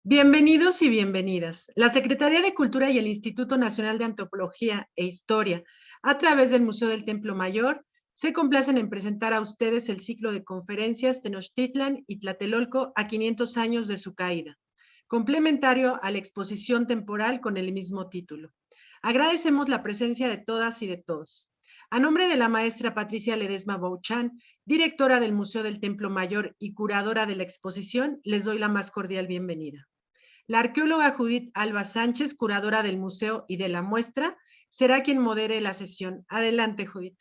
Bienvenidos y bienvenidas. La Secretaría de Cultura y el Instituto Nacional de Antropología e Historia, a través del Museo del Templo Mayor, se complacen en presentar a ustedes el ciclo de conferencias Tenochtitlan y Tlatelolco a 500 años de su caída, complementario a la exposición temporal con el mismo título. Agradecemos la presencia de todas y de todos. A nombre de la maestra Patricia Ledesma Bouchan, directora del Museo del Templo Mayor y curadora de la exposición, les doy la más cordial bienvenida. La arqueóloga Judith Alba Sánchez, curadora del museo y de la muestra, será quien modere la sesión. Adelante, Judith.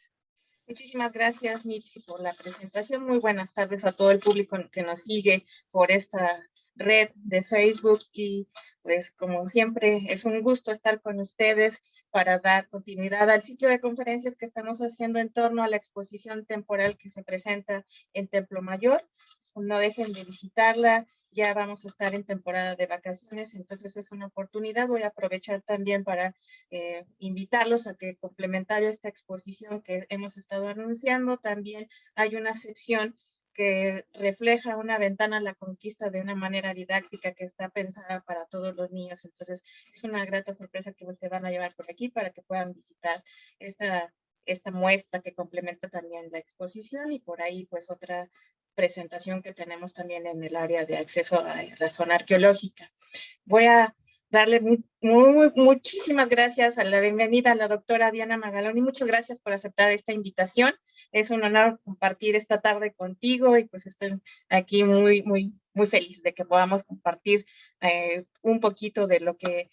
Muchísimas gracias, Mitzi, por la presentación. Muy buenas tardes a todo el público que nos sigue por esta red de Facebook y pues como siempre es un gusto estar con ustedes para dar continuidad al ciclo de conferencias que estamos haciendo en torno a la exposición temporal que se presenta en Templo Mayor. No dejen de visitarla, ya vamos a estar en temporada de vacaciones, entonces es una oportunidad. Voy a aprovechar también para invitarlos a que, complementario a esta exposición que hemos estado anunciando, también hay una sección que refleja una ventana a la conquista de una manera didáctica que está pensada para todos los niños. Entonces, es una grata sorpresa que se van a llevar por aquí para que puedan visitar esta muestra que complementa también la exposición, y por ahí pues otra presentación que tenemos también en el área de acceso a la zona arqueológica. Voy a darle muchísimas gracias a la bienvenida a la doctora Diana Magaloni. Muchas gracias por aceptar esta invitación. Es un honor compartir esta tarde contigo y pues estoy aquí muy feliz de que podamos compartir un poquito de lo que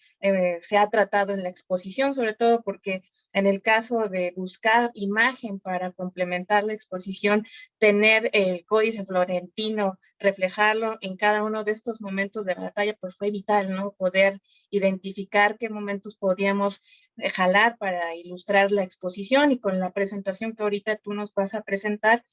se ha tratado en la exposición, sobre todo porque en el caso de buscar imagen para complementar la exposición, tener el Códice Florentino, reflejarlo en cada uno de estos momentos de batalla, pues fue vital, ¿no? Poder identificar qué momentos podíamos jalar para ilustrar la exposición, y con la presentación que ahorita tú nos vas a presentar,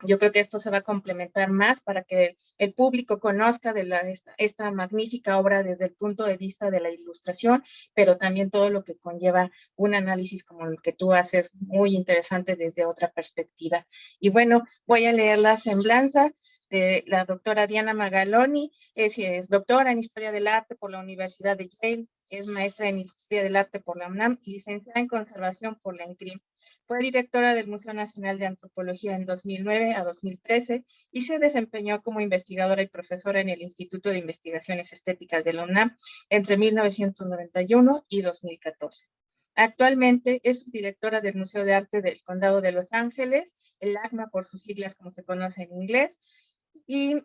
yo creo que esto se va a complementar más para que el público conozca de esta magnífica obra desde el punto de vista de la ilustración, pero también todo lo que conlleva un análisis como el que tú haces, muy interesante desde otra perspectiva. Y bueno, voy a leer la semblanza de la doctora Diana Magaloni. Es doctora en Historia del Arte por la Universidad de Yale, es maestra en Historia del Arte por la UNAM y licenciada en Conservación por la ENCRIM. Fue directora del Museo Nacional de Antropología en 2009 a 2013 y se desempeñó como investigadora y profesora en el Instituto de Investigaciones Estéticas de la UNAM entre 1991 y 2014. Actualmente es directora del Museo de Arte del Condado de Los Ángeles, el ACMA por sus siglas como se conoce en inglés, y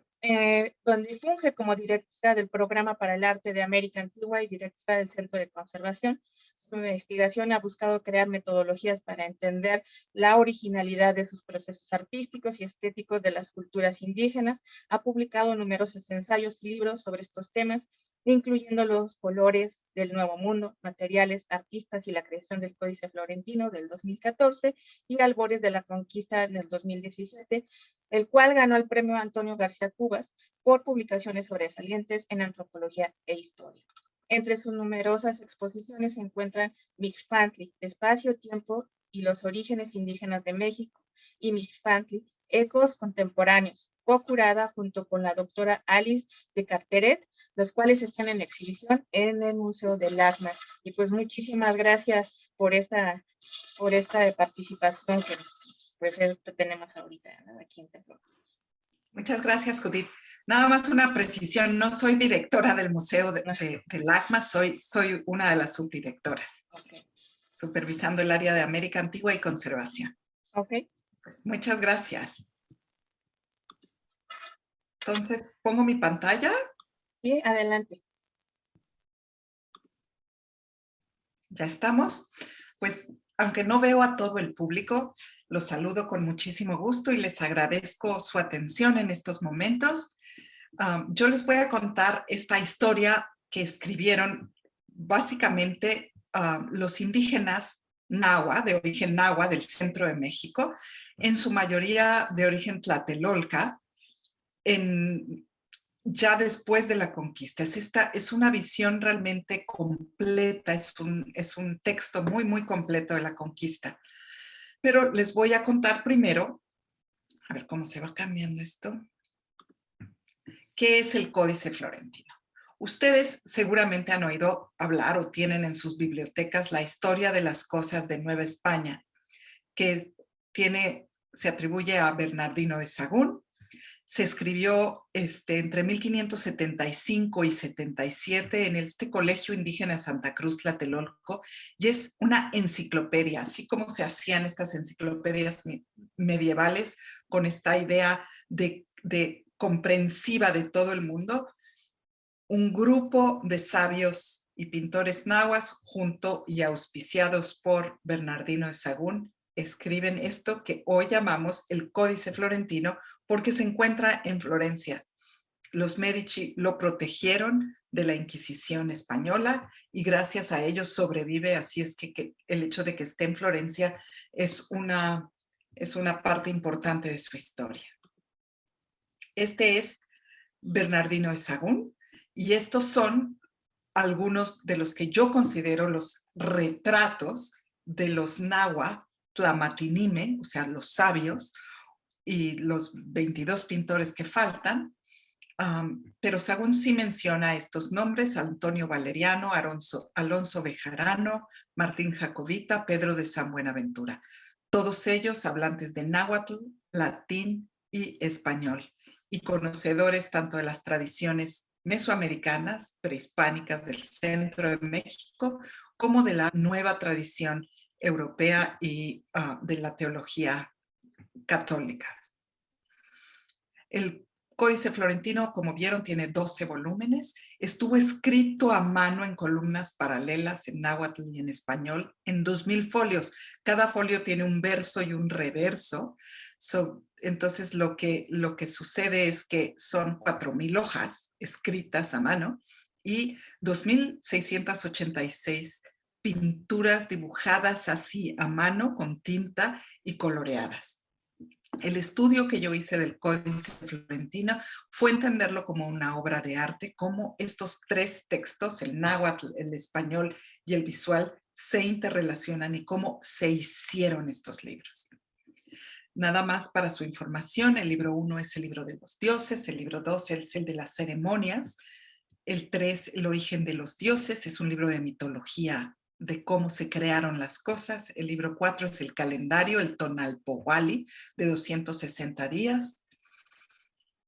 donde funge como directora del Programa para el Arte de América Antigua y directora del Centro de Conservación. Su investigación ha buscado crear metodologías para entender la originalidad de sus procesos artísticos y estéticos de las culturas indígenas. Ha publicado numerosos ensayos y libros sobre estos temas, incluyendo los colores del Nuevo Mundo, materiales, artistas y la creación del Códice Florentino del 2014 y albores de la conquista del 2017, el cual ganó el premio Antonio García Cubas por publicaciones sobresalientes en antropología e historia. Entre sus numerosas exposiciones se encuentran Mixpantli, Espacio, Tiempo y los Orígenes Indígenas de México, y Mixpantli, Ecos Contemporáneos, co-curada junto con la doctora Alice de Carteret, los cuales están en exhibición en el Museo del ACMA. Y pues muchísimas gracias por esta participación que pues tenemos ahorita, ¿no? Aquí en Templo. Muchas gracias, Judith. Nada más una precisión, no soy directora del Museo del ACMA, soy una de las subdirectoras, supervisando el área de América Antigua y Conservación. Pues muchas gracias. Entonces, ¿pongo mi pantalla? Sí, adelante. Ya estamos. Pues, aunque no veo a todo el público, los saludo con muchísimo gusto y les agradezco su atención en estos momentos. Yo les voy a contar esta historia que escribieron básicamente los indígenas nahua, de origen nahua del centro de México, en su mayoría de origen tlatelolca, ya después de la conquista. Es una visión realmente completa, es un texto muy completo de la conquista. Pero les voy a contar primero, a ver cómo se va cambiando esto, ¿qué es el Códice Florentino? Ustedes seguramente han oído hablar o tienen en sus bibliotecas la historia de las cosas de Nueva España, que se atribuye a Bernardino de Sahagún. Se escribió entre 1575 y 77 en este Colegio Indígena Santa Cruz Tlatelolco, y es una enciclopedia, así como se hacían estas enciclopedias medievales con esta idea de comprensiva de todo el mundo. Un grupo de sabios y pintores nahuas, junto y auspiciados por Bernardino de Sahagún, escriben esto que hoy llamamos el Códice Florentino, porque se encuentra en Florencia. Los Medici lo protegieron de la Inquisición española y gracias a ellos sobrevive, así es que el hecho de que esté en Florencia es una parte importante de su historia. Este es Bernardino de Sahagún y estos son algunos de los que yo considero los retratos de los Nahua Tlamatinime, o sea, los sabios, y los 22 pintores que faltan, pero Sahagún sí menciona estos nombres: Antonio Valeriano, Alonso Bejarano, Martín Jacobita, Pedro de San Buenaventura. Todos ellos hablantes de náhuatl, latín y español, y conocedores tanto de las tradiciones mesoamericanas, prehispánicas del centro de México, como de la nueva tradición europea y de la teología católica. El Códice Florentino, como vieron, tiene 12 volúmenes. Estuvo escrito a mano en columnas paralelas en náhuatl y en español en 2000 folios. Cada folio tiene un verso y un reverso. Entonces, lo que sucede es que son 4000 hojas escritas a mano y 2686 pinturas dibujadas así a mano con tinta y coloreadas. El estudio que yo hice del Códice Florentino fue entenderlo como una obra de arte, cómo estos tres textos, el náhuatl, el español y el visual, se interrelacionan y cómo se hicieron estos libros. Nada más para su información, el libro 1 es el libro de los dioses, el libro 2 es el de las ceremonias, el 3, el origen de los dioses, es un libro de mitología de cómo se crearon las cosas. El libro 4 es el calendario, el Tonalpohualli, de 260 días.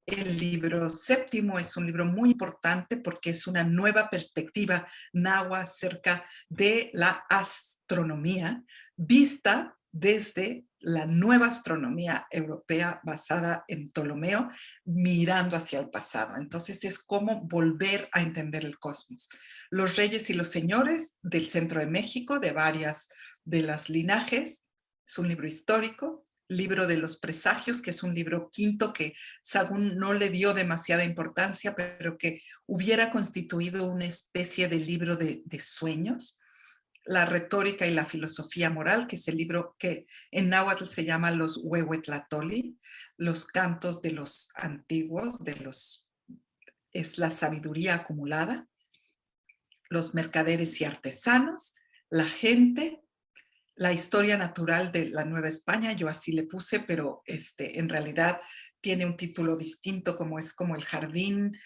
El libro 7 es un libro muy importante porque es una nueva perspectiva náhuatl acerca de la astronomía, vista desde la nueva astronomía europea basada en Ptolomeo, mirando hacia el pasado. Entonces es como volver a entender el cosmos. Los reyes y los señores del centro de México, de varias de las linajes, es un libro histórico. Libro de los presagios, que es un libro quinto que Sahagún no le dio demasiada importancia, pero que hubiera constituido una especie de libro de sueños. La retórica y la filosofía moral, que es el libro que en náhuatl se llama los Huehuetlatoli, los cantos de los antiguos, es la sabiduría acumulada. Los mercaderes y artesanos, la gente, la historia natural de la Nueva España, yo así le puse, pero en realidad tiene un título distinto, como es como el jardín,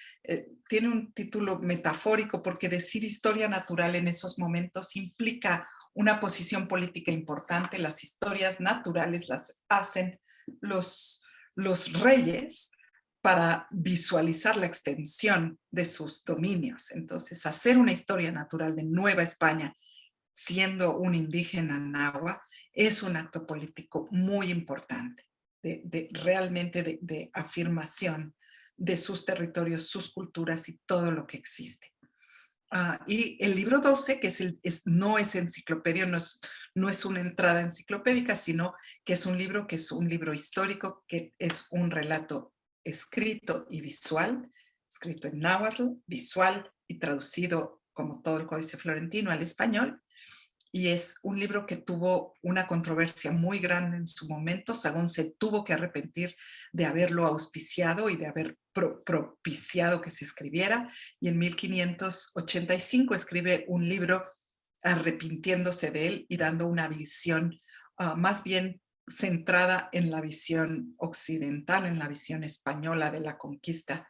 tiene un título metafórico, porque decir historia natural en esos momentos implica una posición política importante. Las historias naturales las hacen los reyes para visualizar la extensión de sus dominios. Entonces, hacer una historia natural de Nueva España siendo un indígena náhuatl, es un acto político muy importante, realmente de afirmación de sus territorios, sus culturas y todo lo que existe. Y el libro 12, que no es enciclopedia, no es una entrada enciclopédica, sino que es un libro histórico, que es un relato escrito y visual, escrito en náhuatl, visual y traducido como todo el Códice Florentino al español, y es un libro que tuvo una controversia muy grande en su momento. Sahagún se tuvo que arrepentir de haberlo auspiciado y de haber propiciado que se escribiera, y en 1585 escribe un libro arrepintiéndose de él y dando una visión más bien centrada en la visión occidental, en la visión española de la conquista,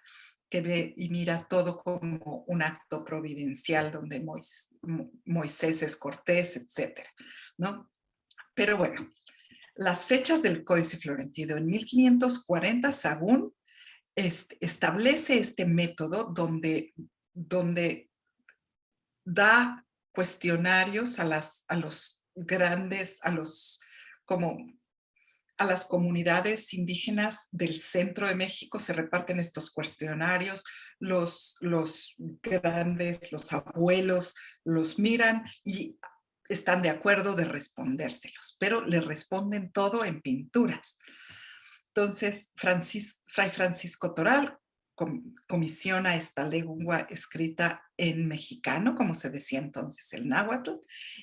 que ve y mira todo como un acto providencial donde Moisés es Cortés, etcétera, ¿no? Pero bueno, las fechas del Códice Florentino. En 1540, Sahagún establece este método donde da cuestionarios a los grandes, a las comunidades indígenas del centro de México. Se reparten estos cuestionarios, los grandes, los abuelos los miran y están de acuerdo de respondérselos, pero le responden todo en pinturas. Entonces, Fray Francisco Toral comisiona esta lengua escrita en mexicano, como se decía entonces el náhuatl.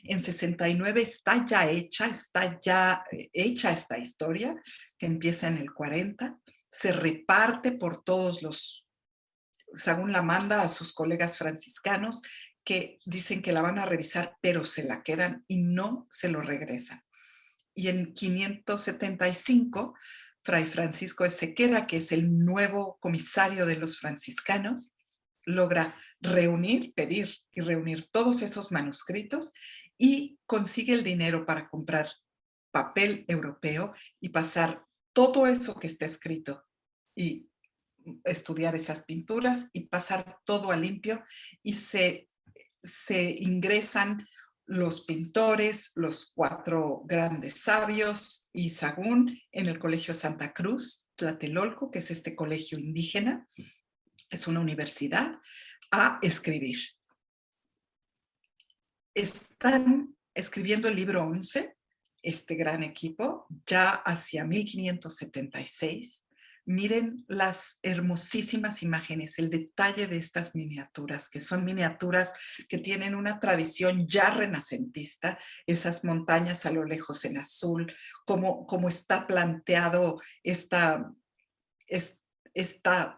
En 69 está ya hecha esta historia, que empieza en el 40, se reparte por todos Sahagún la manda a sus colegas franciscanos, que dicen que la van a revisar, pero se la quedan y no se lo regresan. Y en 575, Fray Francisco de Sequera, que es el nuevo comisario de los franciscanos, logra pedir y reunir todos esos manuscritos y consigue el dinero para comprar papel europeo y pasar todo eso que está escrito y estudiar esas pinturas y pasar todo a limpio, y se ingresan los pintores, los 4 grandes sabios y Sahagún en el Colegio Santa Cruz, Tlatelolco, que es este colegio indígena, es una universidad, a escribir. Están escribiendo el libro 11, este gran equipo, ya hacia 1576. Miren las hermosísimas imágenes, el detalle de estas miniaturas, que son miniaturas que tienen una tradición ya renacentista, esas montañas a lo lejos en azul, como está planteado este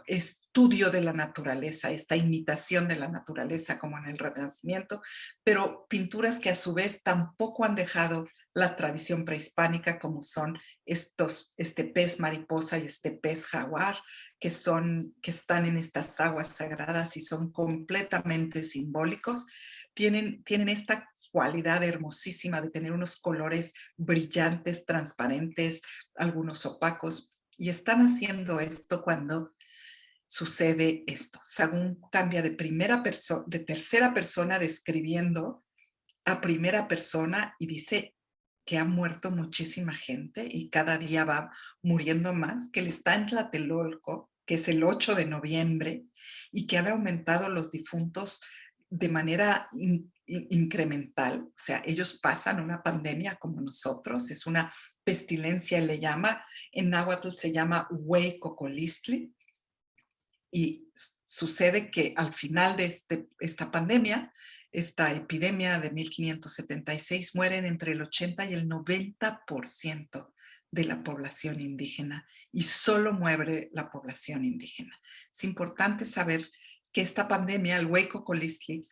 estudio de la naturaleza, esta imitación de la naturaleza como en el Renacimiento, pero pinturas que a su vez tampoco han dejado la tradición prehispánica, como son este pez mariposa y este pez jaguar, que están en estas aguas sagradas y son completamente simbólicos. Tienen esta cualidad hermosísima de tener unos colores brillantes, transparentes, algunos opacos, y están haciendo esto cuando sucede esto. Sahagún cambia de tercera persona, describiendo a primera persona, y dice que ha muerto muchísima gente y cada día va muriendo más, que él está en Tlatelolco, que es el 8 de noviembre, y que han aumentado los difuntos de manera incremental. O sea, ellos pasan una pandemia como nosotros, es una pestilencia, le llama, en náhuatl se llama Hueycocolistli, y sucede que al final de esta pandemia, esta epidemia de 1576, mueren entre el 80 y el 90% de la población indígena, y solo muere la población indígena. Es importante saber que esta pandemia, el Hueycocolistli,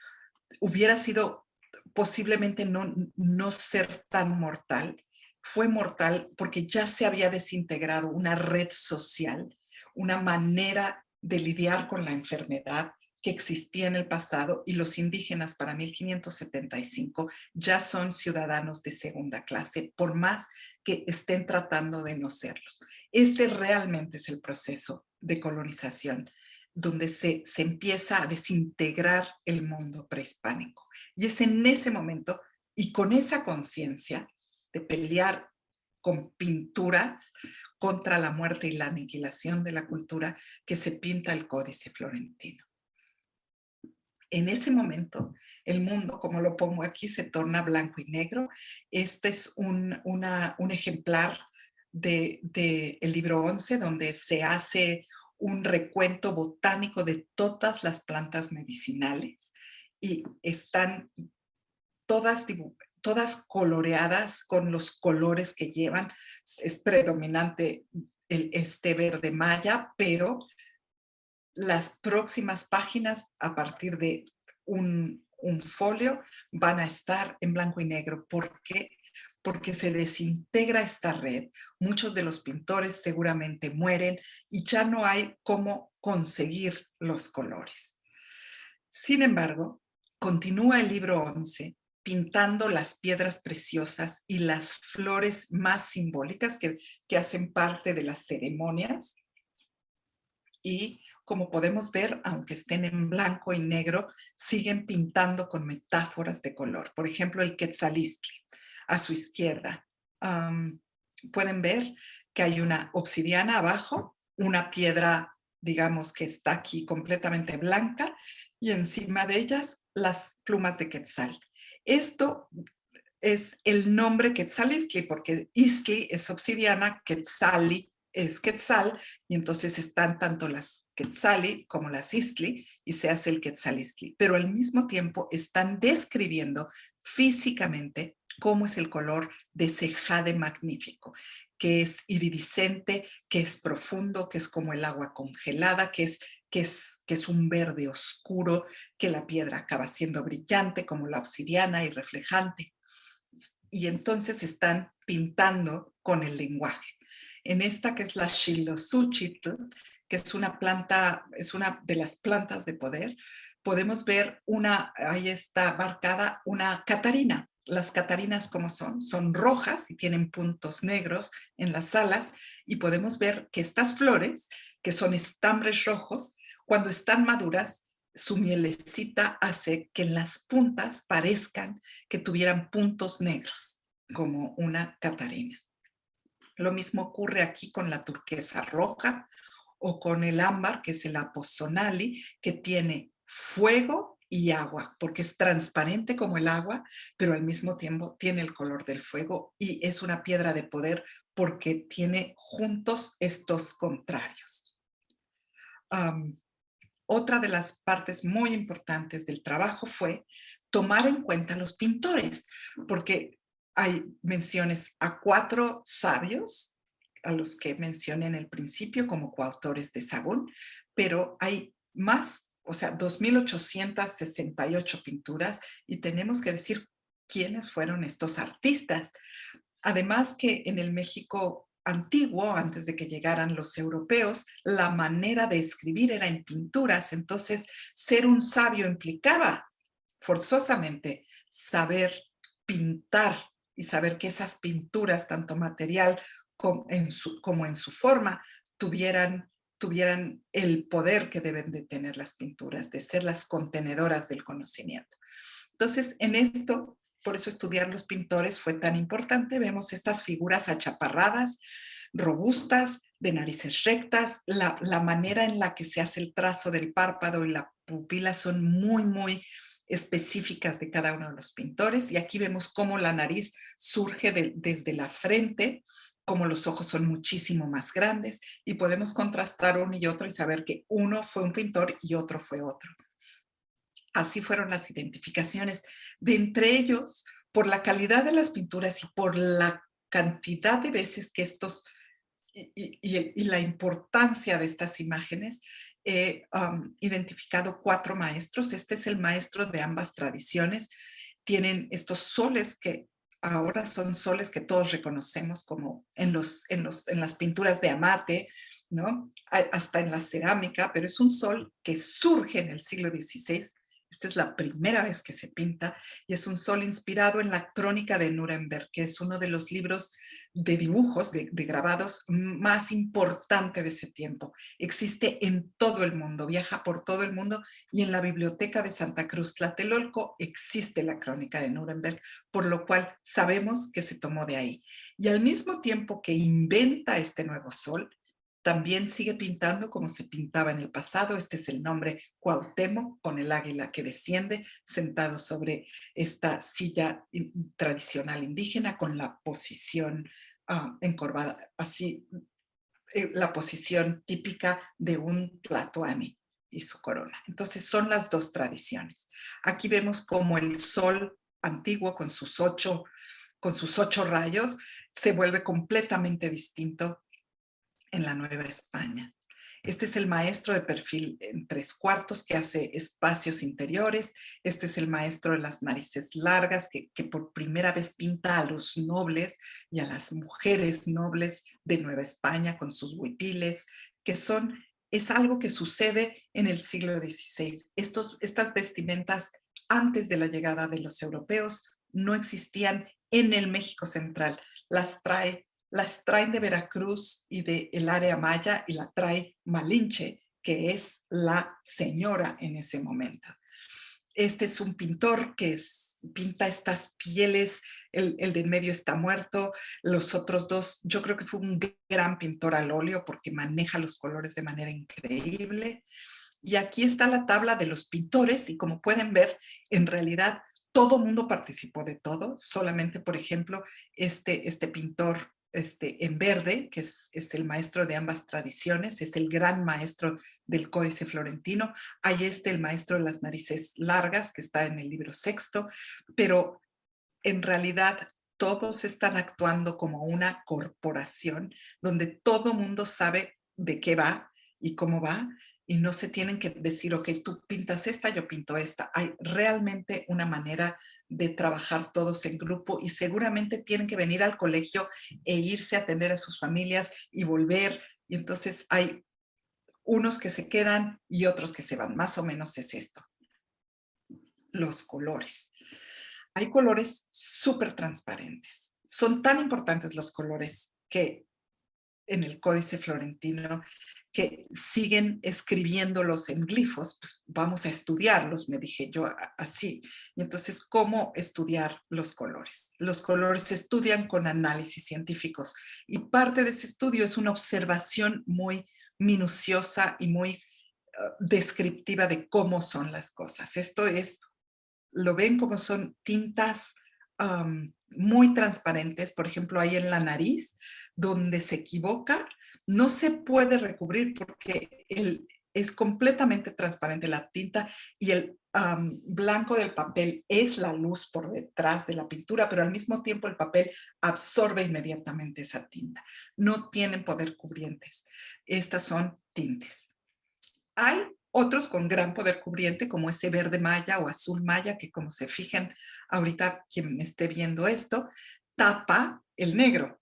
hubiera sido posiblemente no ser tan mortal. Fue mortal porque ya se había desintegrado una red social, una manera de lidiar con la enfermedad que existía en el pasado, y los indígenas para 1575 ya son ciudadanos de segunda clase, por más que estén tratando de no serlo. Este realmente es el proceso de colonización, donde se empieza a desintegrar el mundo prehispánico. Y es en ese momento, y con esa conciencia de pelear con pinturas contra la muerte y la aniquilación de la cultura, que se pinta el Códice Florentino. En ese momento, el mundo, como lo pongo aquí, se torna blanco y negro. Este es un ejemplar del libro 11, donde se hace un recuento botánico de todas las plantas medicinales, y están todas coloreadas con los colores que llevan. Es predominante este verde maya, pero las próximas páginas, a partir de un folio, van a estar en blanco y negro. ¿Por qué? Porque se desintegra esta red. Muchos de los pintores seguramente mueren y ya no hay cómo conseguir los colores. Sin embargo, continúa el libro 11 pintando las piedras preciosas y las flores más simbólicas que hacen parte de las ceremonias. Y como podemos ver, aunque estén en blanco y negro, siguen pintando con metáforas de color. Por ejemplo, el quetzalistli a su izquierda. Pueden ver que hay una obsidiana abajo, una piedra, digamos, que está aquí completamente blanca, y encima de ellas las plumas de quetzal. Esto es el nombre quetzalistli, porque istli es obsidiana, quetzali es quetzal, y entonces están tanto las quetzali como las istli, y se hace el quetzalistli. Pero al mismo tiempo están describiendo físicamente cómo es el color de ese jade magnífico, que es iridiscente, que es profundo, que es como el agua congelada, que es un verde oscuro, que la piedra acaba siendo brillante como la obsidiana y reflejante. Y entonces están pintando con el lenguaje. En esta que es la Xiloxuchitl, que es una planta, es una de las plantas de poder, podemos ver ahí está marcada una catarina. Las catarinas, ¿cómo son? Son rojas y tienen puntos negros en las alas, y podemos ver que estas flores, que son estambres rojos, cuando están maduras, su mielecita hace que las puntas parezcan que tuvieran puntos negros, como una catarina. Lo mismo ocurre aquí con la turquesa roja o con el ámbar, que es el apozzonali, que tiene fuego y agua, porque es transparente como el agua, pero al mismo tiempo tiene el color del fuego y es una piedra de poder porque tiene juntos estos contrarios. Otra de las partes muy importantes del trabajo fue tomar en cuenta a los pintores, porque hay menciones a 4 sabios, a los que mencioné en el principio como coautores de Sahagún, pero hay más, o sea, 2,868 pinturas, y tenemos que decir quiénes fueron estos artistas. Además que en el México antiguo, antes de que llegaran los europeos, la manera de escribir era en pinturas, entonces ser un sabio implicaba forzosamente saber pintar y saber que esas pinturas, tanto material como en su forma, tuvieran el poder que deben de tener las pinturas, de ser las contenedoras del conocimiento. Entonces, en esto, por eso estudiar los pintores fue tan importante. Vemos estas figuras achaparradas, robustas, de narices rectas, la manera en la que se hace el trazo del párpado y la pupila son muy, muy específicas de cada uno de los pintores. Y aquí vemos cómo la nariz surge desde la frente, como los ojos son muchísimo más grandes, y podemos contrastar uno y otro y saber que uno fue un pintor y otro fue otro. Así fueron las identificaciones de entre ellos, por la calidad de las pinturas y por la cantidad de veces que estos y la importancia de estas imágenes. He identificado 4 maestros. Este es el maestro de ambas tradiciones. Tienen estos soles que ahora son soles que todos reconocemos como en las pinturas de Amate, ¿no? Hasta en la cerámica, pero es un sol que surge en el siglo XVI. Esta es la primera vez que se pinta y es un sol inspirado en la Crónica de Nuremberg, que es uno de los libros de dibujos, de grabados más importante de ese tiempo. Existe en todo el mundo, viaja por todo el mundo, y en la biblioteca de Santa Cruz, Tlatelolco, existe la Crónica de Nuremberg, por lo cual sabemos que se tomó de ahí. Y al mismo tiempo que inventa este nuevo sol, también sigue pintando como se pintaba en el pasado. Este es el nombre Cuauhtémoc, con el águila que desciende, sentado sobre esta silla tradicional indígena, con la posición encorvada, así, la posición típica de un tlatoani y su corona. Entonces son las 2 tradiciones. Aquí vemos como el sol antiguo con sus 8 rayos se vuelve completamente distinto en la Nueva España. Este es el maestro de perfil en 3/4 que hace espacios interiores. Este es el maestro de las narices largas que por primera vez pinta a los nobles y a las mujeres nobles de Nueva España con sus huipiles, que son es algo que sucede en el siglo XVI. Estas vestimentas antes de la llegada de los europeos no existían en el México central. Las traen de Veracruz y del área maya y la trae Malinche, que es la señora en ese momento. Este es un pintor que pinta estas pieles, el de en medio está muerto, los otros dos, yo creo que fue un gran pintor al óleo porque maneja los colores de manera increíble. Y aquí está la tabla de los pintores y como pueden ver, en realidad todo mundo participó de todo, solamente, por ejemplo, este pintor en verde, que es el maestro de ambas tradiciones, es el gran maestro del Códice Florentino. Hay el maestro de las narices largas, que está en el libro sexto, pero en realidad todos están actuando como una corporación donde todo mundo sabe de qué va y cómo va, y no se tienen que decir, ok, tú pintas esta, yo pinto esta. Hay realmente una manera de trabajar todos en grupo y seguramente tienen que venir al colegio e irse a atender a sus familias y volver. Y entonces hay unos que se quedan y otros que se van. Más o menos es esto. Los colores. Hay colores súper transparentes. Son tan importantes los colores que en el Códice Florentino que siguen escribiéndolos en glifos, pues vamos a estudiarlos, me dije yo así. Y entonces, ¿cómo estudiar los colores? Los colores se estudian con análisis científicos y parte de ese estudio es una observación muy minuciosa y muy descriptiva de cómo son las cosas. Esto es, lo ven como son tintas muy transparentes, por ejemplo, ahí en la nariz, donde se equivoca, no se puede recubrir porque es completamente transparente la tinta y el blanco del papel es la luz por detrás de la pintura, pero al mismo tiempo el papel absorbe inmediatamente esa tinta. No tienen poder cubrientes. Estas son tintes. Hay otros con gran poder cubriente, como ese verde maya o azul maya, que como se fijan ahorita quien esté viendo esto, tapa el negro.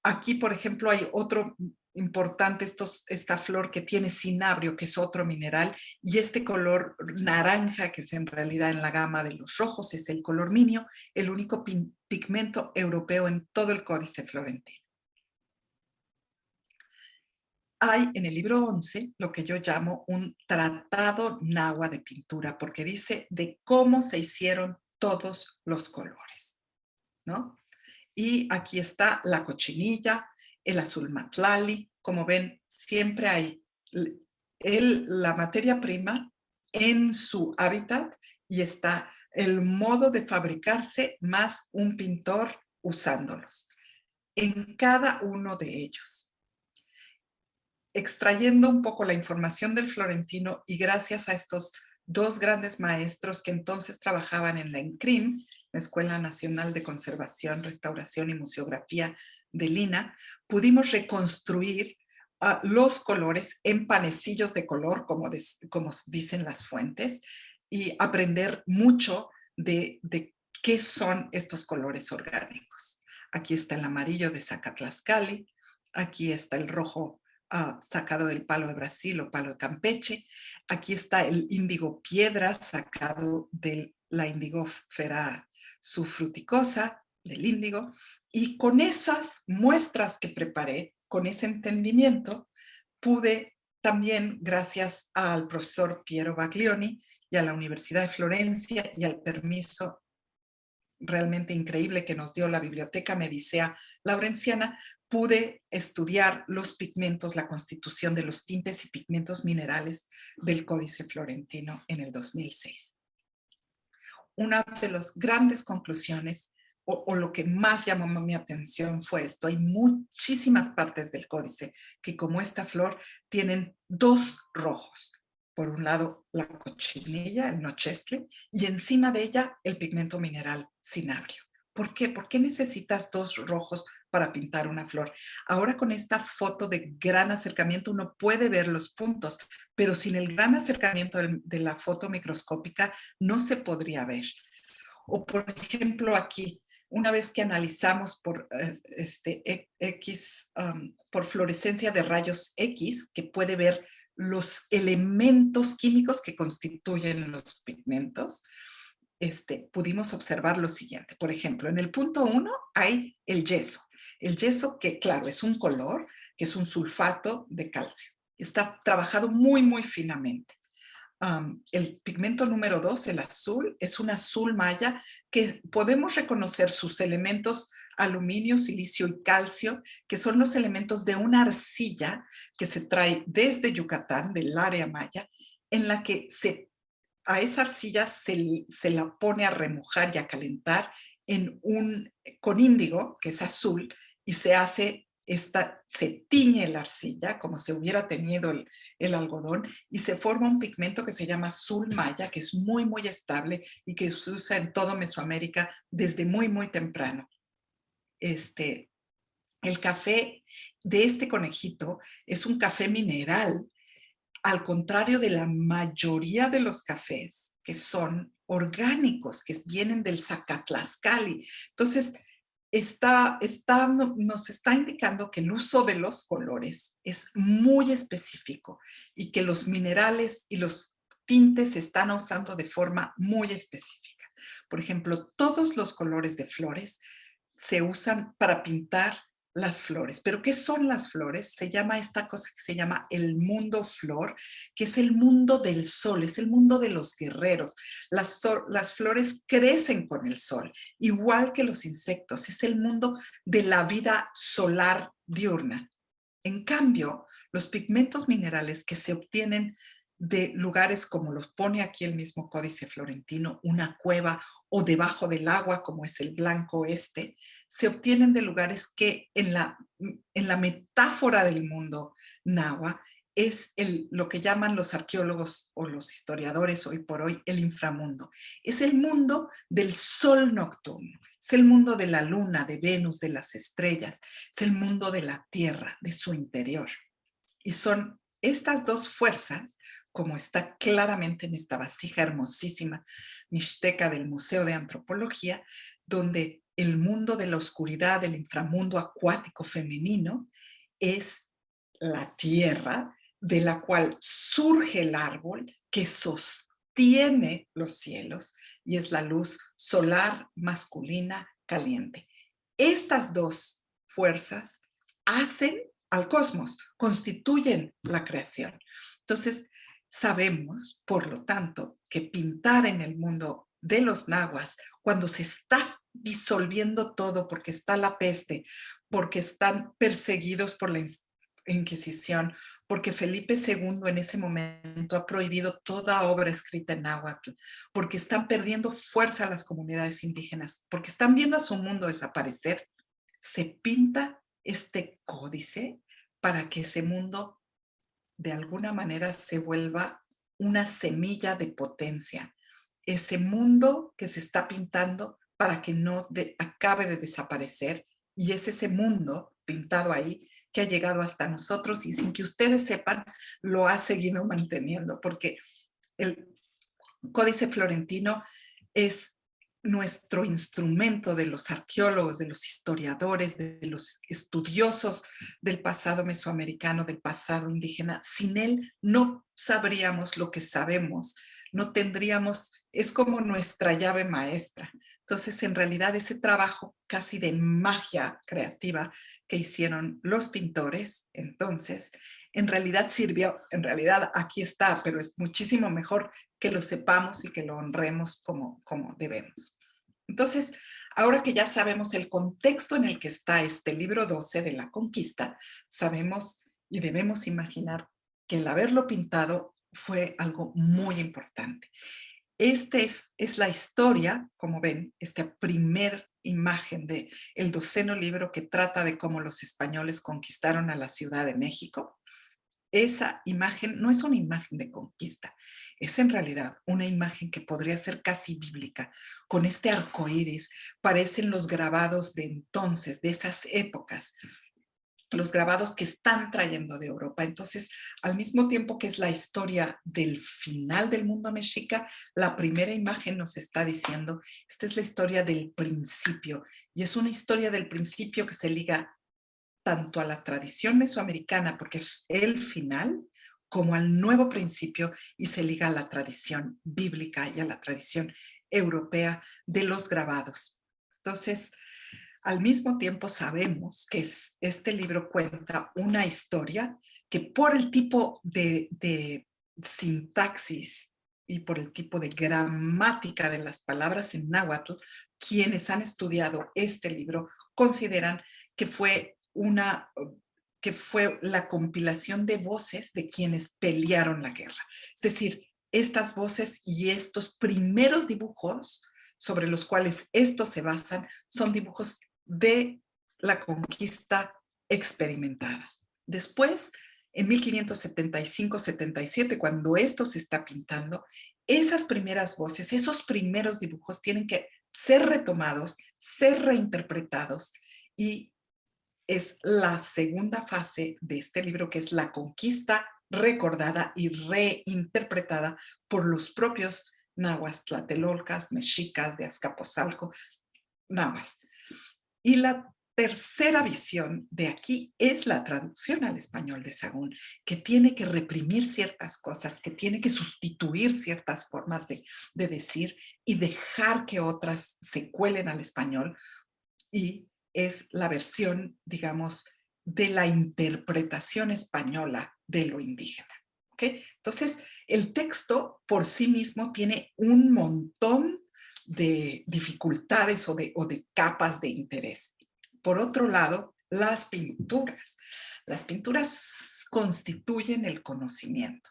Aquí, por ejemplo, hay otro importante, esta flor que tiene cinabrio, que es otro mineral, y este color naranja, que es en realidad en la gama de los rojos, es el color minio, el único pigmento europeo en todo el Códice Florentino. Hay en el libro 11 lo que yo llamo un tratado náhuatl de pintura, porque dice de cómo se hicieron todos los colores, ¿no? Y aquí está la cochinilla, el azul matlali, como ven, siempre hay la materia prima en su hábitat y está el modo de fabricarse más un pintor usándolos en cada uno de ellos. Extrayendo un poco la información del Florentino y gracias a estos dos grandes maestros que entonces trabajaban en la ENCRIM, la Escuela Nacional de Conservación, Restauración y Museografía de Lina, pudimos reconstruir los colores en panecillos de color, como dicen las fuentes, y aprender mucho de qué son estos colores orgánicos. Aquí está el amarillo de Zacatlascali, aquí está el rojo sacado del palo de Brasil o palo de Campeche. Aquí está el índigo piedra sacado de la Indigofera subfruticosa, del índigo. Y con esas muestras que preparé, con ese entendimiento, pude también, gracias al profesor Piero Baglioni y a la Universidad de Florencia y al permiso realmente increíble que nos dio la Biblioteca Medicea Laurenciana, pude estudiar los pigmentos, la constitución de los tintes y pigmentos minerales del Códice Florentino en el 2006. Una de las grandes conclusiones o lo que más llamó mi atención fue esto. Hay muchísimas partes del códice que, como esta flor, tienen dos rojos. Por un lado, la cochinilla, el nochestle, y encima de ella el pigmento mineral cinabrio. ¿Por qué? ¿Por qué necesitas dos rojos para pintar una flor? Ahora con esta foto de gran acercamiento uno puede ver los puntos, pero sin el gran acercamiento de la foto microscópica no se podría ver. O por ejemplo aquí, una vez que analizamos por fluorescencia de rayos X, que puede ver los elementos químicos que constituyen los pigmentos, pudimos observar lo siguiente. Por ejemplo, en el punto 1 hay el yeso. El yeso que, claro, es un color, que es un sulfato de calcio. Está trabajado muy, muy finamente. El pigmento número 2, el azul, es un azul maya que podemos reconocer sus elementos aluminio, silicio y calcio, que son los elementos de una arcilla que se trae desde Yucatán, del área maya, en la que a esa arcilla se la pone a remojar y a calentar con índigo, que es azul, y se tiñe la arcilla como si hubiera teñido el algodón y se forma un pigmento que se llama azul maya, que es muy, muy estable y que se usa en toda Mesoamérica desde muy, muy temprano. El café de este conejito es un café mineral, al contrario de la mayoría de los cafés que son orgánicos, que vienen del Zacatlascali. Entonces, nos está indicando que el uso de los colores es muy específico y que los minerales y los tintes se están usando de forma muy específica. Por ejemplo, todos los colores de flores se usan para pintar las flores. ¿Pero qué son las flores? Se llama esta cosa que se llama el mundo flor, que es el mundo del sol, es el mundo de los guerreros. Las flores crecen con el sol, igual que los insectos. Es el mundo de la vida solar diurna. En cambio, los pigmentos minerales que se obtienen de lugares como los pone aquí el mismo Códice Florentino, una cueva o debajo del agua como es el blanco se obtienen de lugares que en la metáfora del mundo náhuatl es lo que llaman los arqueólogos o los historiadores hoy por hoy el inframundo. Es el mundo del sol nocturno, es el mundo de la luna, de Venus, de las estrellas, es el mundo de la tierra, de su interior. Y son estas dos fuerzas, como está claramente en esta vasija hermosísima mixteca del Museo de Antropología, donde el mundo de la oscuridad, el inframundo acuático femenino, es la tierra de la cual surge el árbol que sostiene los cielos y es la luz solar masculina caliente. Estas dos fuerzas hacen al cosmos, constituyen la creación. Entonces, sabemos, por lo tanto, que pintar en el mundo de los nahuas, cuando se está disolviendo todo porque está la peste, porque están perseguidos por la Inquisición, porque Felipe II en ese momento ha prohibido toda obra escrita en náhuatl, porque están perdiendo fuerza las comunidades indígenas, porque están viendo a su mundo desaparecer, se pinta este códice para que ese mundo de alguna manera se vuelva una semilla de potencia. Ese mundo que se está pintando para que no acabe de desaparecer, y es ese mundo pintado ahí que ha llegado hasta nosotros y sin que ustedes sepan lo ha seguido manteniendo, porque el Códice Florentino es nuestro instrumento de los arqueólogos, de los historiadores, de los estudiosos del pasado mesoamericano, del pasado indígena. Sin él no sabríamos lo que sabemos, no tendríamos, es como nuestra llave maestra. Entonces, en realidad, ese trabajo casi de magia creativa que hicieron los pintores, entonces, en realidad sirvió, en realidad aquí está, pero es muchísimo mejor que lo sepamos y que lo honremos como debemos. Entonces, ahora que ya sabemos el contexto en el que está este libro 12 de la conquista, sabemos y debemos imaginar que el haberlo pintado fue algo muy importante. Es la historia, como ven, esta primer imagen del 12º libro que trata de cómo los españoles conquistaron a la Ciudad de México. Esa imagen no es una imagen de conquista, es en realidad una imagen que podría ser casi bíblica. Con este arco iris parecen los grabados de entonces, de esas épocas. los grabados que están trayendo de Europa. Entonces, al mismo tiempo que es la historia del final del mundo mexica, la primera imagen nos está diciendo, esta es la historia del principio, y es una historia del principio que se liga tanto a la tradición mesoamericana, porque es el final, como al nuevo principio, y se liga a la tradición bíblica y a la tradición europea de los grabados. Entonces, al mismo tiempo sabemos que este libro cuenta una historia que por el tipo de sintaxis y por el tipo de gramática de las palabras en náhuatl, quienes han estudiado este libro consideran que fue la compilación de voces de quienes pelearon la guerra. Es decir, estas voces y estos primeros dibujos sobre los cuales estos se basan son dibujos de la conquista experimentada. Después, en 1575-77, cuando esto se está pintando, esas primeras voces, esos primeros dibujos tienen que ser retomados, ser reinterpretados, y es la segunda fase de este libro, que es la conquista recordada y reinterpretada por los propios nahuas, tlatelolcas, mexicas de Azcapotzalco, nahuas. Y la tercera visión de aquí es la traducción al español de Sahagún, que tiene que reprimir ciertas cosas, que tiene que sustituir ciertas formas de decir y dejar que otras se cuelen al español, y es la versión, digamos, de la interpretación española de lo indígena. ¿Okay? Entonces, el texto por sí mismo tiene un montón de dificultades o de capas de interés. Por otro lado, las pinturas. Las pinturas constituyen el conocimiento.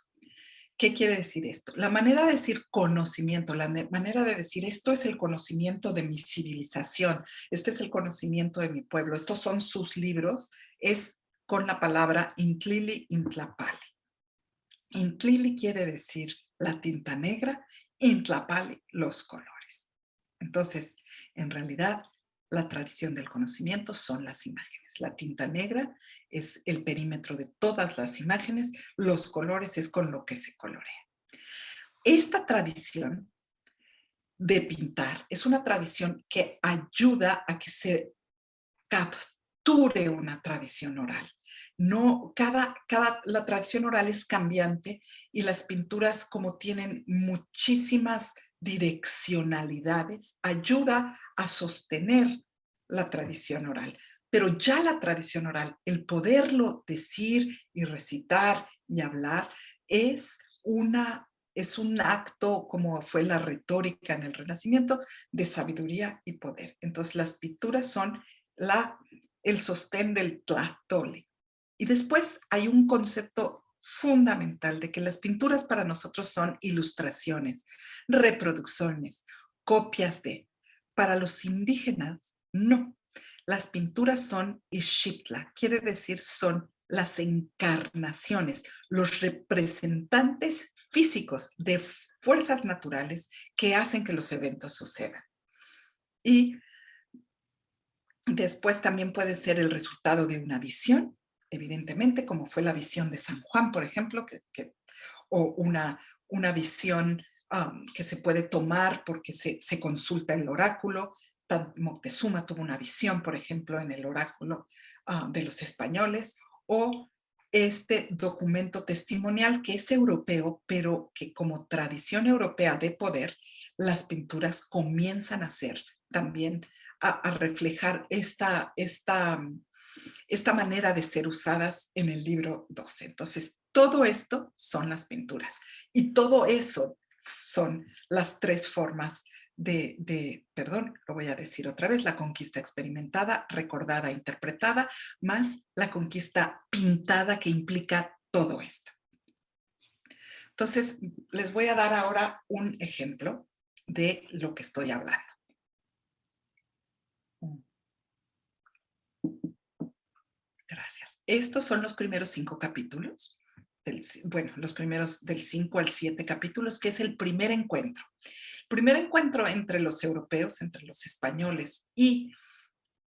¿Qué quiere decir esto? La manera de decir conocimiento, la manera de decir esto es el conocimiento de mi civilización, este es el conocimiento de mi pueblo, estos son sus libros, es con la palabra intlili intlapali. Intlili quiere decir la tinta negra, intlapali los colores. Entonces, en realidad, la tradición del conocimiento son las imágenes. La tinta negra es el perímetro de todas las imágenes, los colores es con lo que se colorea. Esta tradición de pintar es una tradición que ayuda a que se capture una tradición oral. No, la tradición oral es cambiante, y las pinturas, como tienen muchísimas direccionalidades, ayuda a sostener la tradición oral. Pero ya la tradición oral, el poderlo decir y recitar y hablar, es un acto, como fue la retórica en el Renacimiento, de sabiduría y poder. Entonces las pinturas son el sostén del tlahtoli. Y después hay un concepto fundamental de que las pinturas para nosotros son ilustraciones, reproducciones, copias de. Para los indígenas, no. Las pinturas son ixiptla, quiere decir son las encarnaciones, los representantes físicos de fuerzas naturales que hacen que los eventos sucedan. Y después también puede ser el resultado de una visión, evidentemente, como fue la visión de San Juan, por ejemplo, o una visión que se puede tomar porque se consulta el oráculo. Moctezuma tuvo una visión, por ejemplo, en el oráculo de los españoles, o este documento testimonial que es europeo, pero que como tradición europea de poder, las pinturas comienzan a ser también a reflejar esta manera de ser usadas en el libro 12. Entonces, todo esto son las pinturas, y todo eso son las tres formas perdón, lo voy a decir otra vez, la conquista experimentada, recordada, interpretada, más la conquista pintada, que implica todo esto. Entonces, les voy a dar ahora un ejemplo de lo que estoy hablando. Gracias. Estos son los primeros 5 capítulos. Los primeros del 5 al 7 capítulos, que es el primer encuentro. El primer encuentro entre los europeos, entre los españoles y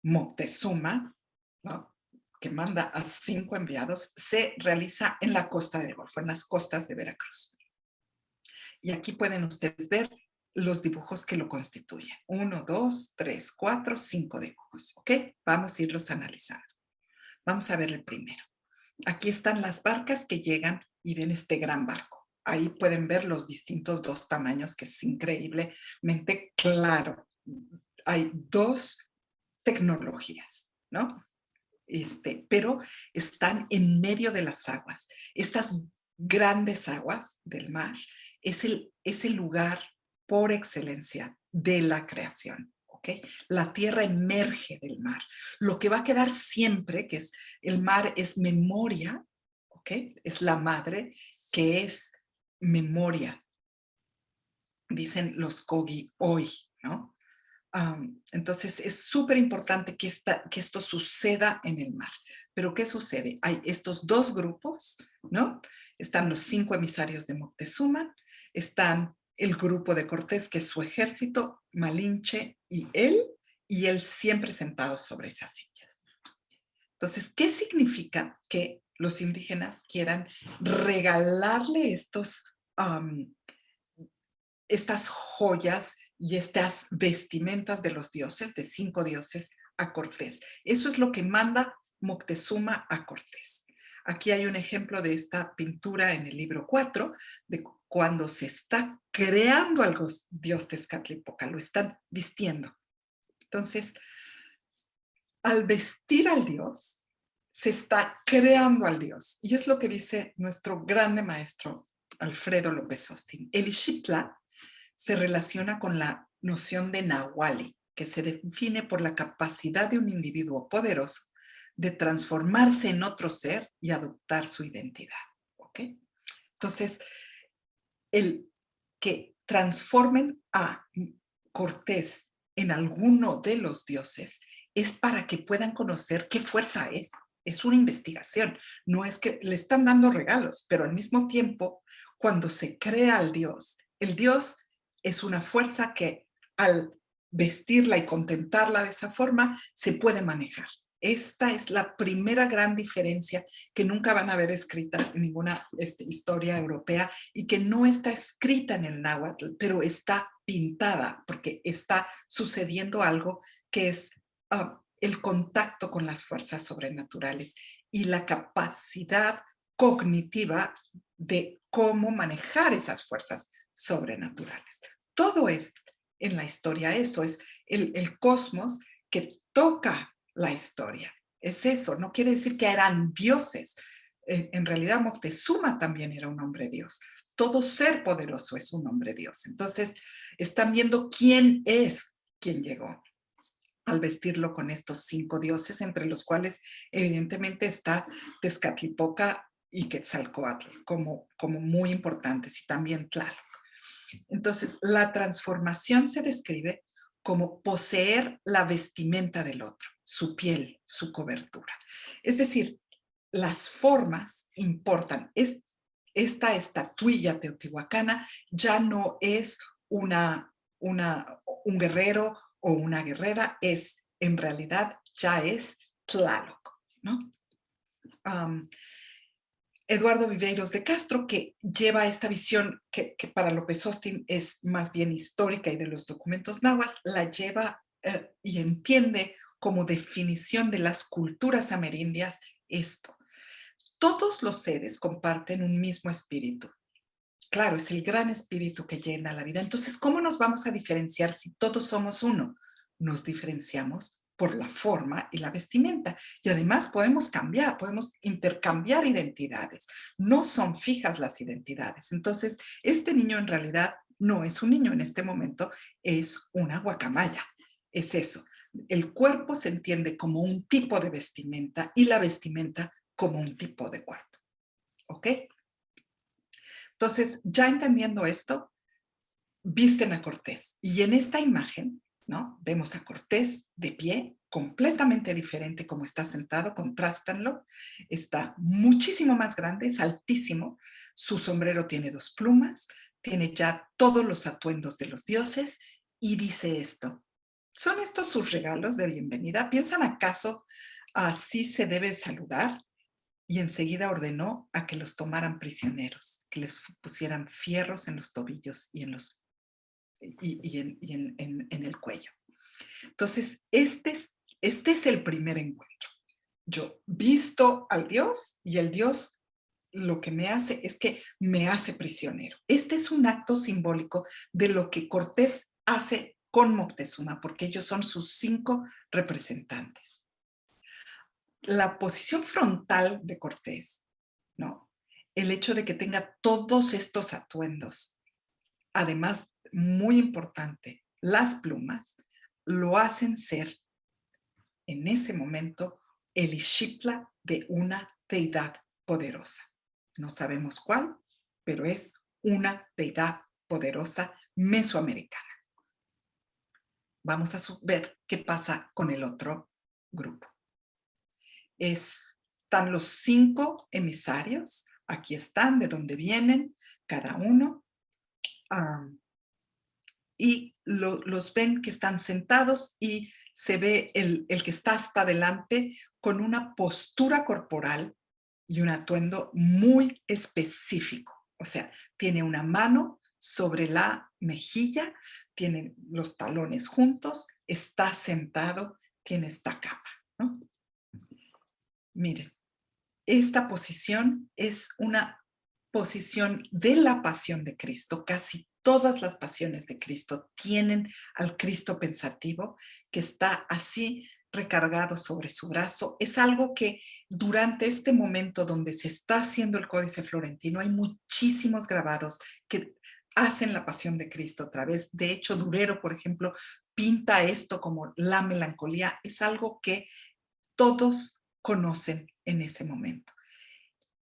Moctezuma, ¿no?, que manda a 5 enviados, se realiza en la costa del Golfo, en las costas de Veracruz. Y aquí pueden ustedes ver los dibujos que lo constituyen. 1, 2, 3, 4, 5 dibujos. ¿Ok? Vamos a irlos analizando. Vamos a ver el primero. Aquí están las barcas que llegan y ven este gran barco. Ahí pueden ver los distintos 2 tamaños, que es increíblemente claro. Hay 2 tecnologías, ¿no? Pero están en medio de las aguas. Estas grandes aguas del mar es el lugar por excelencia de la creación. ¿Okay? La tierra emerge del mar. Lo que va a quedar siempre, que es el mar, es memoria, ¿okay? Es la madre que es memoria. Dicen los Kogi hoy, ¿no? Entonces es súper importante que esto suceda en el mar. Pero ¿qué sucede? Hay estos 2 grupos, ¿no? Están los 5 emisarios de Moctezuma, están el grupo de Cortés, que es su ejército, Malinche y él siempre sentado sobre esas sillas. Entonces, ¿qué significa que los indígenas quieran regalarle estas joyas y estas vestimentas de los dioses, de 5 dioses, a Cortés? Eso es lo que manda Moctezuma a Cortés. Aquí hay un ejemplo de esta pintura en el libro 4, de cuando se está creando al dios Tezcatlipoca, lo están vistiendo. Entonces, al vestir al dios, se está creando al dios. Y es lo que dice nuestro grande maestro Alfredo López Austin. El Ixitla se relaciona con la noción de Nahuali, que se define por la capacidad de un individuo poderoso de transformarse en otro ser y adoptar su identidad. ¿Ok? Entonces, el que transformen a Cortés en alguno de los dioses es para que puedan conocer qué fuerza es. Es una investigación, no es que le están dando regalos, pero al mismo tiempo, cuando se crea al dios, el dios es una fuerza que al vestirla y contemplarla de esa forma se puede manejar. Esta es la primera gran diferencia que nunca van a ver escrita en ninguna historia europea y que no está escrita en el náhuatl, pero está pintada porque está sucediendo algo que es el contacto con las fuerzas sobrenaturales y la capacidad cognitiva de cómo manejar esas fuerzas sobrenaturales. Todo es en la historia eso, es el cosmos que toca la historia. Es eso, no quiere decir que eran dioses. En realidad Moctezuma también era un hombre dios. Todo ser poderoso es un hombre dios. Entonces, están viendo quién es quien llegó al vestirlo con estos 5 dioses, entre los cuales evidentemente está Tezcatlipoca y Quetzalcóatl como muy importantes, y también Tlaloc. Entonces, la transformación se describe como poseer la vestimenta del otro, su piel, su cobertura. Es decir, las formas importan. Esta estatuilla teotihuacana ya no es un guerrero o una guerrera, en realidad ya es Tlaloc, ¿no? Eduardo Viveiros de Castro, que lleva esta visión que para López Austin es más bien histórica y de los documentos nahuas, la lleva y entiende como definición de las culturas amerindias esto. Todos los seres comparten un mismo espíritu. Claro, es el gran espíritu que llena la vida. Entonces, ¿cómo nos vamos a diferenciar si todos somos uno? Nos diferenciamos por la forma y la vestimenta. Y además podemos intercambiar identidades. No son fijas las identidades. Entonces, este niño en realidad no es un niño en este momento, es una guacamaya. Es eso. El cuerpo se entiende como un tipo de vestimenta y la vestimenta como un tipo de cuerpo. ¿Ok? Entonces, ya entendiendo esto, visten a Cortés. Y en esta imagen, ¿no? Vemos a Cortés de pie, completamente diferente como está sentado, contrástanlo. Está muchísimo más grande, es altísimo. Su sombrero tiene 2 plumas, tiene ya todos los atuendos de los dioses y dice esto: ¿Son estos sus regalos de bienvenida? ¿Piensan acaso así se debe saludar? Y enseguida ordenó a que los tomaran prisioneros, que les pusieran fierros en los tobillos y en el cuello. Entonces, este es el primer encuentro. Yo visto al Dios y el Dios lo que me hace es que me hace prisionero. Este es un acto simbólico de lo que Cortés hace con Moctezuma, porque ellos son sus 5 representantes. La posición frontal de Cortés, ¿no? El hecho de que tenga todos estos atuendos, además, muy importante, las plumas, lo hacen ser en ese momento el Ixiptla de una deidad poderosa. No sabemos cuál, pero es una deidad poderosa mesoamericana. Vamos a ver qué pasa con el otro grupo. Están los 5 emisarios, aquí están, de dónde vienen cada uno, y los ven que están sentados y se ve el que está hasta adelante con una postura corporal y un atuendo muy específico. O sea, tiene una mano sobre la mejilla, tiene los talones juntos, está sentado, tiene esta capa, ¿no? Miren, esta posición es una posición de la pasión de Cristo. Casi todas las pasiones de Cristo tienen al Cristo pensativo que está así recargado sobre su brazo. Es algo que durante este momento donde se está haciendo el Códice Florentino hay muchísimos grabados que hacen la pasión de Cristo otra vez. De hecho, Durero, por ejemplo, pinta esto como la melancolía. Es algo que todos conocen en ese momento.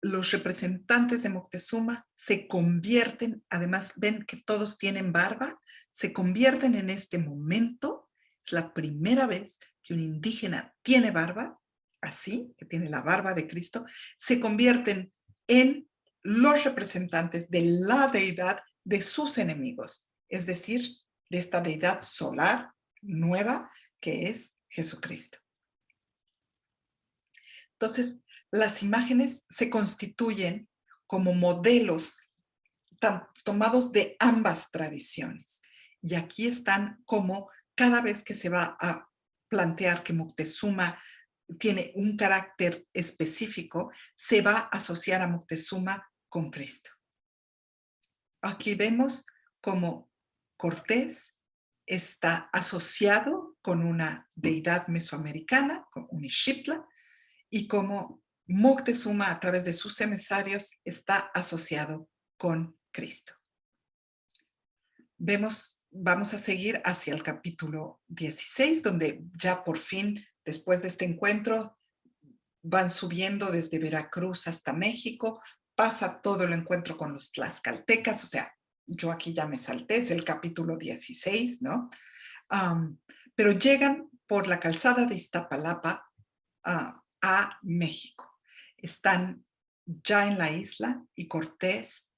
Los representantes de Moctezuma se convierten, además ven que todos tienen barba, se convierten en este momento, es la primera vez que un indígena tiene barba, así, que tiene la barba de Cristo, se convierten en los representantes de la deidad de sus enemigos, es decir, de esta deidad solar nueva que es Jesucristo. Entonces, las imágenes se constituyen como modelos tomados de ambas tradiciones. Y aquí están como cada vez que se va a plantear que Moctezuma tiene un carácter específico, se va a asociar a Moctezuma con Cristo. Aquí vemos como Cortés está asociado con una deidad mesoamericana, con un Ixiptla, y como Moctezuma, a través de sus emisarios, está asociado con Cristo. Vamos a seguir hacia el capítulo 16, donde ya por fin, después de este encuentro, van subiendo desde Veracruz hasta México, pasa todo el encuentro con los tlaxcaltecas, o sea, yo aquí ya me salté, es el capítulo 16, ¿no? Pero llegan por la calzada de Iztapalapa a México. Están ya en la isla y Cortés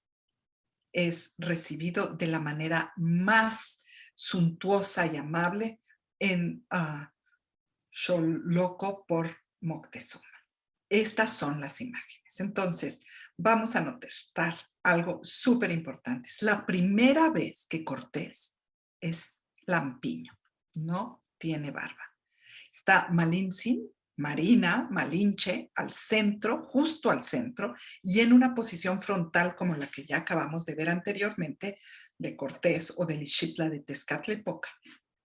es recibido de la manera más suntuosa y amable en Xoloco por Moctezuma. Estas son las imágenes. Entonces, vamos a notar algo súper importante. Es la primera vez que Cortés es lampiño, no tiene barba. Está Malinche, al centro, justo al centro, y en una posición frontal como la que ya acabamos de ver anteriormente de Cortés o del Ixiptla de Tezcatlipoca.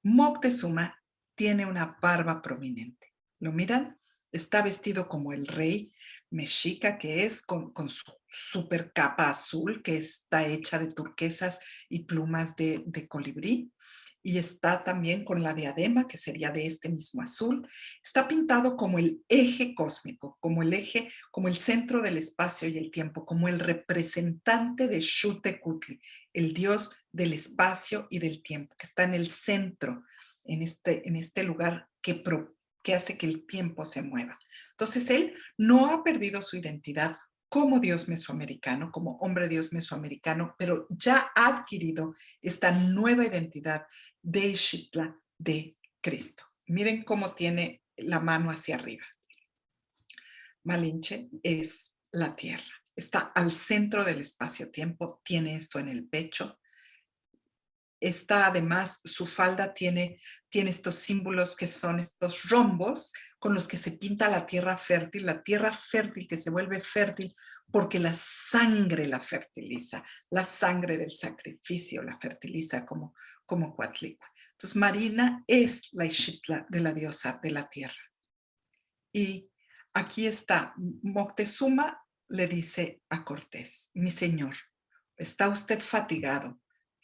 Moctezuma tiene una barba prominente. ¿Lo miran? Está vestido como el rey mexica que es, con su super capa azul que está hecha de turquesas y plumas de colibrí. Y está también con la diadema, que sería de este mismo azul. Está pintado como el eje cósmico, como el centro del espacio y el tiempo, como el representante de Xutecutli, el dios del espacio y del tiempo, que está en el centro, en este lugar que hace que el tiempo se mueva. Entonces, él no ha perdido su identidad como dios mesoamericano, como hombre dios mesoamericano, pero ya ha adquirido esta nueva identidad de Ixiptla de Cristo. Miren cómo tiene la mano hacia arriba. Malinche es la tierra. Está al centro del espacio-tiempo, tiene esto en el pecho. Está además, su falda tiene estos símbolos que son estos rombos con los que se pinta la tierra fértil que se vuelve fértil porque la sangre la fertiliza, la sangre del sacrificio la fertiliza como Coatlicue. Entonces Marina es la Ixitla de la diosa de la tierra. Y aquí está, Moctezuma le dice a Cortés, mi señor, está usted fatigado,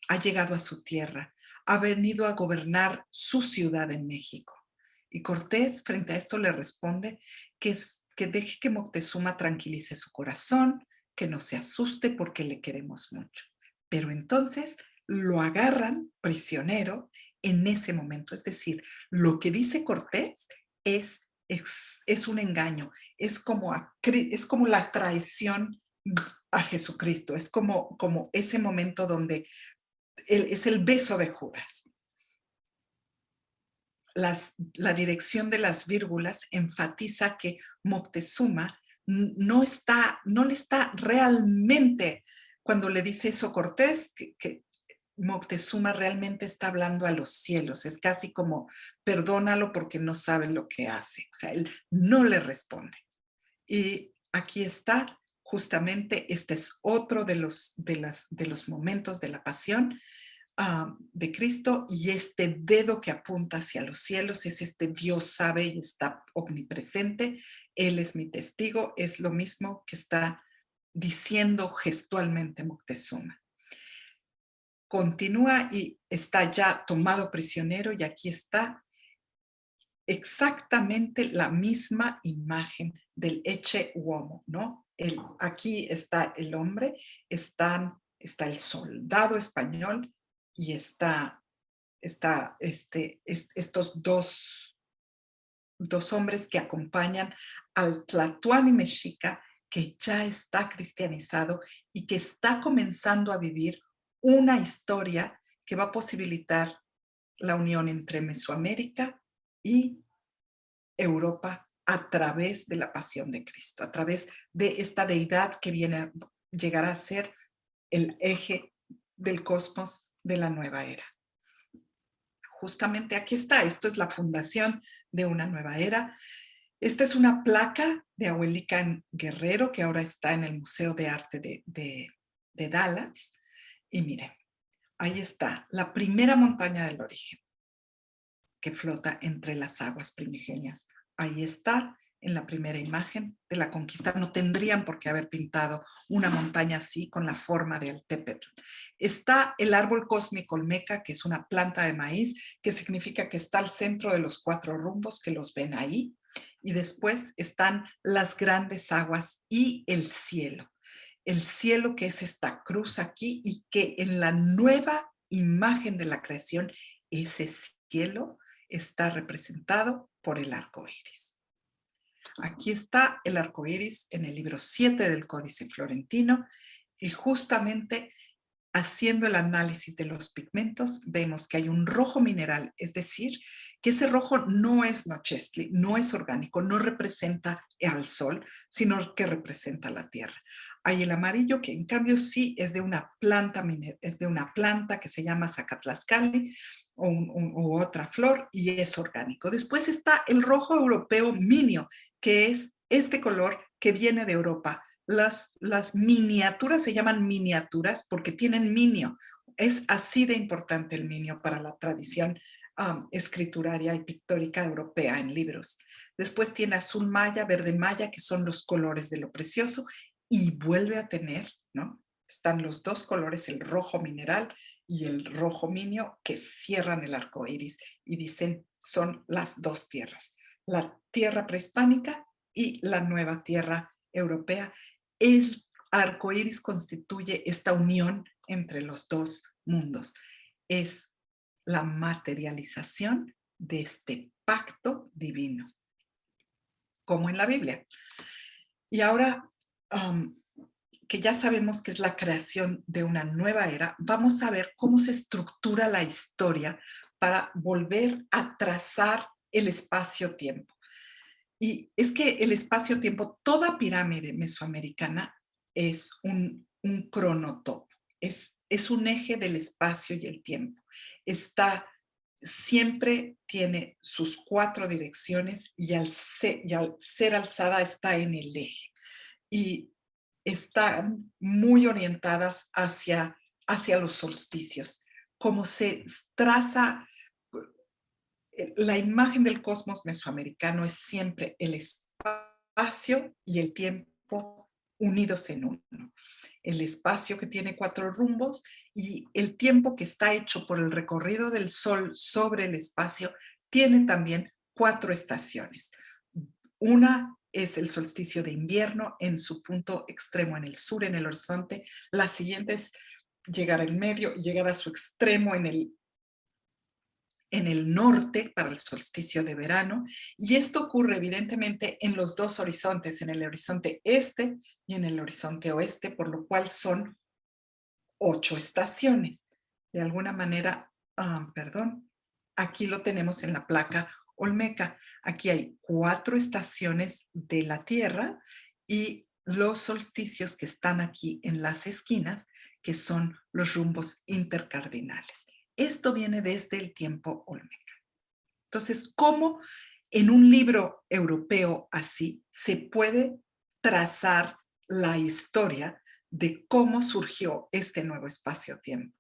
ha llegado a su tierra, ha venido a gobernar su ciudad en México. Y Cortés frente a esto le responde que deje que Moctezuma tranquilice su corazón, que no se asuste porque le queremos mucho. Pero entonces lo agarran prisionero en ese momento. Es decir, lo que dice Cortés es un engaño, es como la traición a Jesucristo, es como ese momento donde es el beso de Judas. La dirección de las vírgulas enfatiza que Moctezuma no le está realmente, cuando le dice eso Cortés, que Moctezuma realmente está hablando a los cielos, es casi como perdónalo porque no sabe lo que hace, o sea, él no le responde. Y aquí está, justamente, este es otro de los momentos de la pasión de Cristo, y este dedo que apunta hacia los cielos es este Dios sabe y está omnipresente, Él es mi testigo, es lo mismo que está diciendo gestualmente Moctezuma. Continúa y está ya tomado prisionero, y aquí está exactamente la misma imagen del Ecce Uomo, ¿no? Aquí está el hombre, está el soldado español y está estos dos hombres que acompañan al Tlatoani mexica, que ya está cristianizado y que está comenzando a vivir una historia que va a posibilitar la unión entre Mesoamérica y Europa a través de la pasión de Cristo, a través de esta deidad que viene a llegar a ser el eje del cosmos de la nueva era. Justamente aquí está, esto es la fundación de una nueva era. Esta es una placa de Ahuelican Guerrero que ahora está en el Museo de Arte de Dallas. Y miren, ahí está, la primera montaña del origen que flota entre las aguas primigenias. Ahí está, en la primera imagen de la conquista. No tendrían por qué haber pintado una montaña así con la forma de Altepetl. Está el árbol cósmico olmeca, que es una planta de maíz, que significa que está al centro de los 4 rumbos, que los ven ahí. Y después están las grandes aguas y el cielo. El cielo, que es esta cruz aquí, y que en la nueva imagen de la creación, ese cielo está representado por el arco iris. Aquí está el arco iris en el libro 7 del Códice Florentino, y justamente haciendo el análisis de los pigmentos vemos que hay un rojo mineral, es decir, que ese rojo no es nochestli, no es orgánico, no representa al sol, sino que representa la tierra. Hay el amarillo, que en cambio sí es de una planta, que se llama Zacatlascali, o otra flor, y es orgánico. Después está el rojo europeo minio, que es este color que viene de Europa. Las miniaturas se llaman miniaturas porque tienen minio. Es así de importante el minio para la tradición escrituraria y pictórica europea en libros. Después tiene azul maya, verde maya, que son los colores de lo precioso, y vuelve a tener, ¿no? Están los dos colores, el rojo mineral y el rojo minio, que cierran el arco iris y dicen son las dos tierras, la tierra prehispánica y la nueva tierra europea. El arco iris constituye esta unión entre los dos mundos. Es la materialización de este pacto divino, como en la Biblia. Y ahora que ya sabemos que es la creación de una nueva era, vamos a ver cómo se estructura la historia para volver a trazar el espacio-tiempo. Y es que el espacio-tiempo, toda pirámide mesoamericana es un cronotopo, es un eje del espacio y el tiempo. Siempre tiene sus 4 direcciones y al ser alzada está en el eje. Y están muy orientadas hacia los solsticios. Como se traza, la imagen del cosmos mesoamericano es siempre el espacio y el tiempo unidos en uno. El espacio que tiene 4 rumbos y el tiempo que está hecho por el recorrido del Sol sobre el espacio tiene también 4 estaciones. Una es el solsticio de invierno en su punto extremo en el sur, en el horizonte. La siguiente es llegar al medio y llegar a su extremo en el norte para el solsticio de verano. Y esto ocurre evidentemente en los 2 horizontes, en el horizonte este y en el horizonte oeste, por lo cual son 8 estaciones. De alguna manera, aquí lo tenemos en la placa olmeca. Aquí hay 4 estaciones de la Tierra y los solsticios que están aquí en las esquinas, que son los rumbos intercardinales. Esto viene desde el tiempo olmeca. Entonces, ¿cómo en un libro europeo así se puede trazar la historia de cómo surgió este nuevo espacio-tiempo?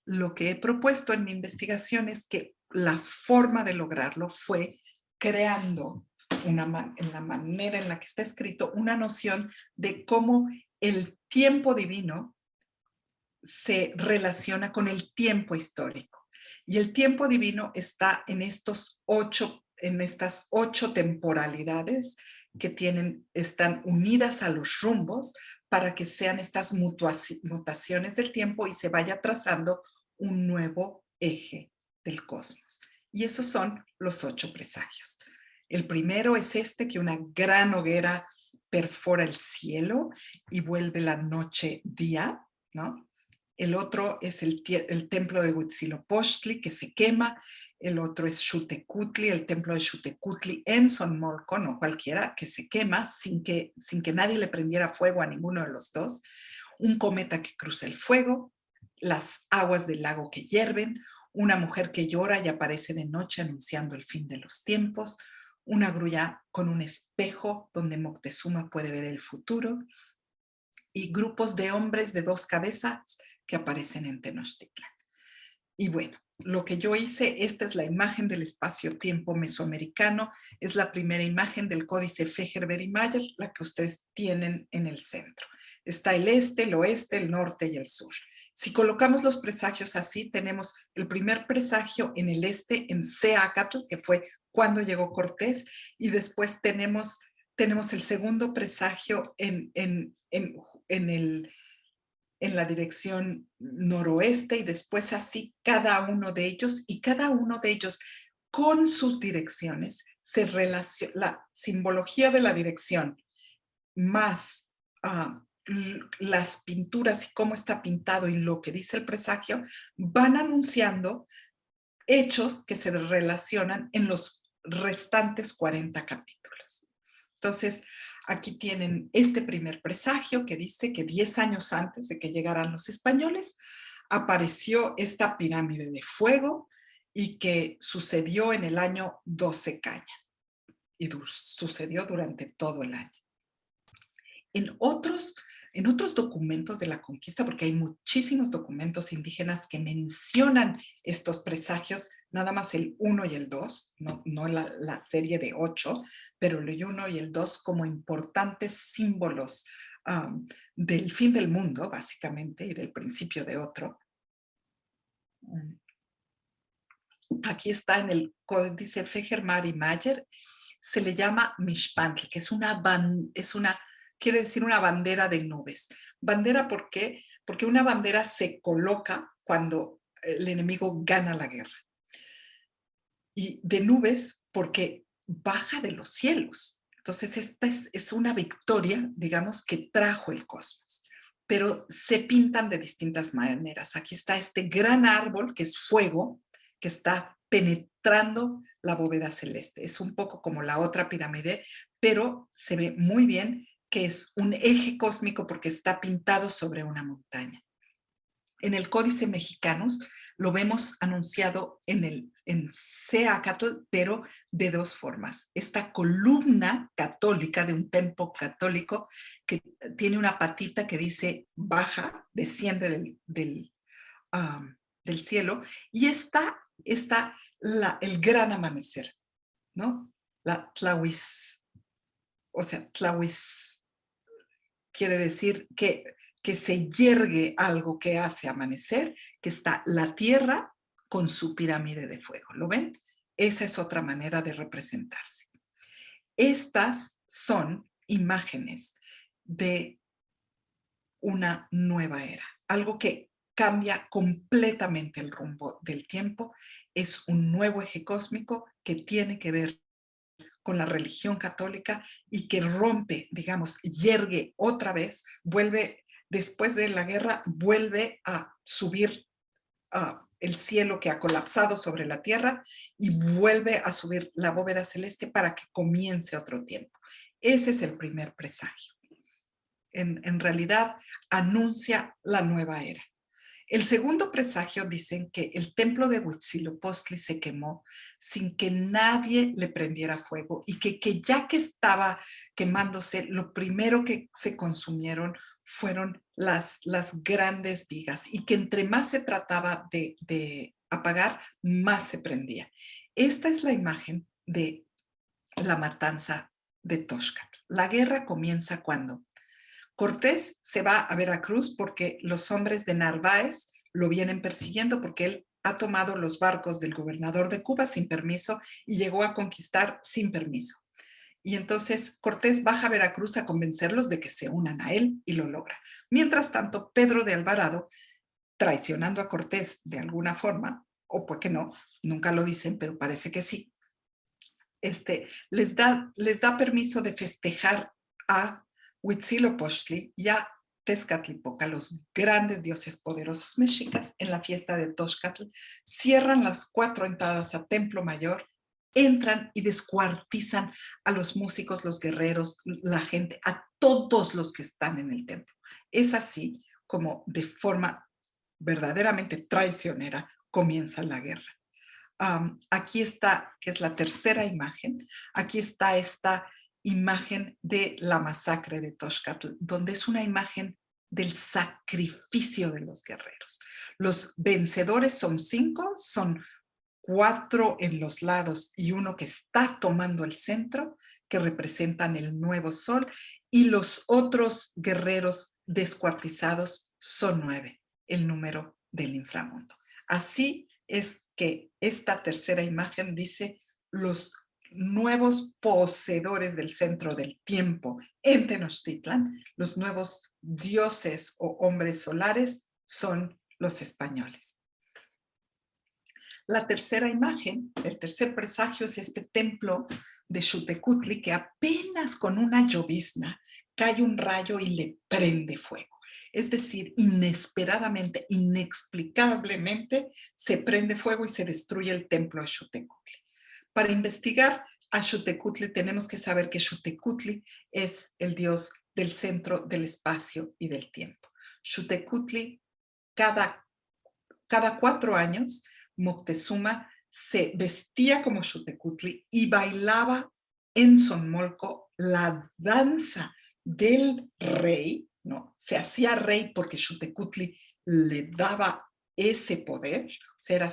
Lo que he propuesto en mi investigación es que la forma de lograrlo fue creando en la manera en la que está escrito una noción de cómo el tiempo divino se relaciona con el tiempo histórico. Y el tiempo divino está en estas 8 temporalidades que están unidas a los rumbos para que sean estas mutaciones del tiempo y se vaya trazando un nuevo eje del cosmos. Y esos son los 8 presagios. El primero es que una gran hoguera perfora el cielo y vuelve la noche día, ¿no? El otro es el templo de Huitzilopochtli, que se quema. El otro es Xutecutli, el templo de Xutecutli en Sonmolco, no cualquiera, que se quema sin que nadie le prendiera fuego a ninguno de los dos. Un cometa que cruza el fuego, las aguas del lago que hierven, una mujer que llora y aparece de noche anunciando el fin de los tiempos, una grulla con un espejo donde Moctezuma puede ver el futuro, y grupos de hombres de 2 cabezas que aparecen en Tenochtitlan. Y bueno, lo que yo hice, esta es la imagen del espacio-tiempo mesoamericano, es la primera imagen del códice Feher-Berry-Mayer, la que ustedes tienen en el centro. Está el este, el oeste, el norte y el sur. Si colocamos los presagios así, tenemos el primer presagio en el este, en Seacatl, que fue cuando llegó Cortés, y después tenemos el segundo presagio en la dirección noroeste y después así cada uno de ellos, y cada uno de ellos con sus direcciones se relaciona. La simbología de la dirección más las pinturas y cómo está pintado y lo que dice el presagio van anunciando hechos que se relacionan en los restantes 40 capítulos. Entonces, aquí tienen este primer presagio que dice que 10 años antes de que llegaran los españoles, apareció esta pirámide de fuego y que sucedió en el año 12 Caña y sucedió durante todo el año. En otros documentos de la conquista, porque hay muchísimos documentos indígenas que mencionan estos presagios, nada más el 1 y el 2, no la serie de 8, pero el 1 y el 2 como importantes símbolos del fin del mundo, básicamente, y del principio de otro. Aquí está en el códice Feher-Berry-Mayer, se le llama Mishpantli, que quiere decir una bandera de nubes. ¿Bandera por qué? Porque una bandera se coloca cuando el enemigo gana la guerra. Y de nubes porque baja de los cielos. Entonces esta es una victoria, digamos, que trajo el cosmos. Pero se pintan de distintas maneras. Aquí está este gran árbol que es fuego, que está penetrando la bóveda celeste. Es un poco como la otra pirámide, pero se ve muy bien que es un eje cósmico porque está pintado sobre una montaña. En el Códice Mexicanos lo vemos anunciado en Seacatl, pero de dos formas. Esta columna católica de un templo católico que tiene una patita que dice baja, desciende del cielo, y está el gran amanecer, ¿no? La Tlahuis, o sea, Tlahuis quiere decir que se yergue algo que hace amanecer, que está la tierra con su pirámide de fuego. ¿Lo ven? Esa es otra manera de representarse. Estas son imágenes de una nueva era, algo que cambia completamente el rumbo del tiempo. Es un nuevo eje cósmico que tiene que ver con la religión católica y que rompe, digamos, yergue otra vez, vuelve, después de la guerra, vuelve a subir el cielo que ha colapsado sobre la tierra y vuelve a subir la bóveda celeste para que comience otro tiempo. Ese es el primer presagio. En realidad, anuncia la nueva era. El segundo presagio dicen que el templo de Huitzilopochtli se quemó sin que nadie le prendiera fuego y que ya que estaba quemándose, lo primero que se consumieron fueron las grandes vigas y que entre más se trataba de apagar, más se prendía. Esta es la imagen de la matanza de Toxcatl. La guerra comienza cuando Cortés se va a Veracruz porque los hombres de Narváez lo vienen persiguiendo porque él ha tomado los barcos del gobernador de Cuba sin permiso y llegó a conquistar sin permiso. Y entonces Cortés baja a Veracruz a convencerlos de que se unan a él y lo logra. Mientras tanto, Pedro de Alvarado, traicionando a Cortés de alguna forma, o pues que no, nunca lo dicen, pero parece que sí, les da permiso de festejar a Huitzilopochtli y a Tezcatlipoca, los grandes dioses poderosos mexicas, en la fiesta de Toxcatl. Cierran las 4 entradas a Templo Mayor, entran y descuartizan a los músicos, los guerreros, la gente, a todos los que están en el templo. Es así como de forma verdaderamente traicionera comienza la guerra. Aquí está, que es la tercera imagen, aquí está esta imagen de la masacre de Toxcatl, donde es una imagen del sacrificio de los guerreros. Los vencedores son 5, son 4 en los lados y uno que está tomando el centro, que representan el nuevo sol, y los otros guerreros descuartizados son 9, el número del inframundo. Así es que esta tercera imagen dice los nuevos poseedores del centro del tiempo en Tenochtitlan, los nuevos dioses o hombres solares son los españoles. La tercera imagen, el tercer presagio es este templo de Xutecutli que apenas con una llovizna cae un rayo y le prende fuego. Es decir, inesperadamente, inexplicablemente se prende fuego y se destruye el templo de Xutecutli. Para investigar a Xutecutli tenemos que saber que Xutecutli es el dios del centro del espacio y del tiempo. Xutecutli, cada 4 años, Moctezuma se vestía como Xutecutli y bailaba en Sonmolco la danza del rey, ¿no? Se hacía rey porque Xutecutli le daba ese poder, o sea,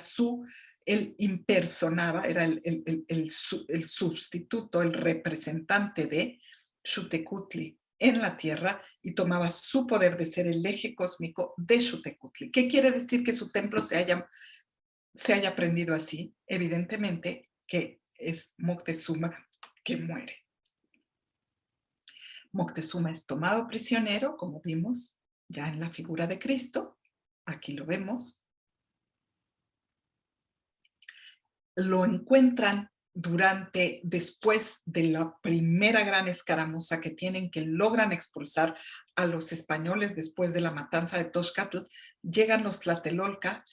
él impersonaba, era el sustituto, el representante de Xutecutli en la tierra y tomaba su poder de ser el eje cósmico de Xutecutli. ¿Qué quiere decir que su templo se haya prendido así? Evidentemente que es Moctezuma que muere. Moctezuma es tomado prisionero, como vimos ya en la figura de Cristo. Aquí lo vemos. Lo encuentran después de la primera gran escaramuza que tienen, que logran expulsar a los españoles después de la matanza de Toxcatl. Llegan los Tlatelolca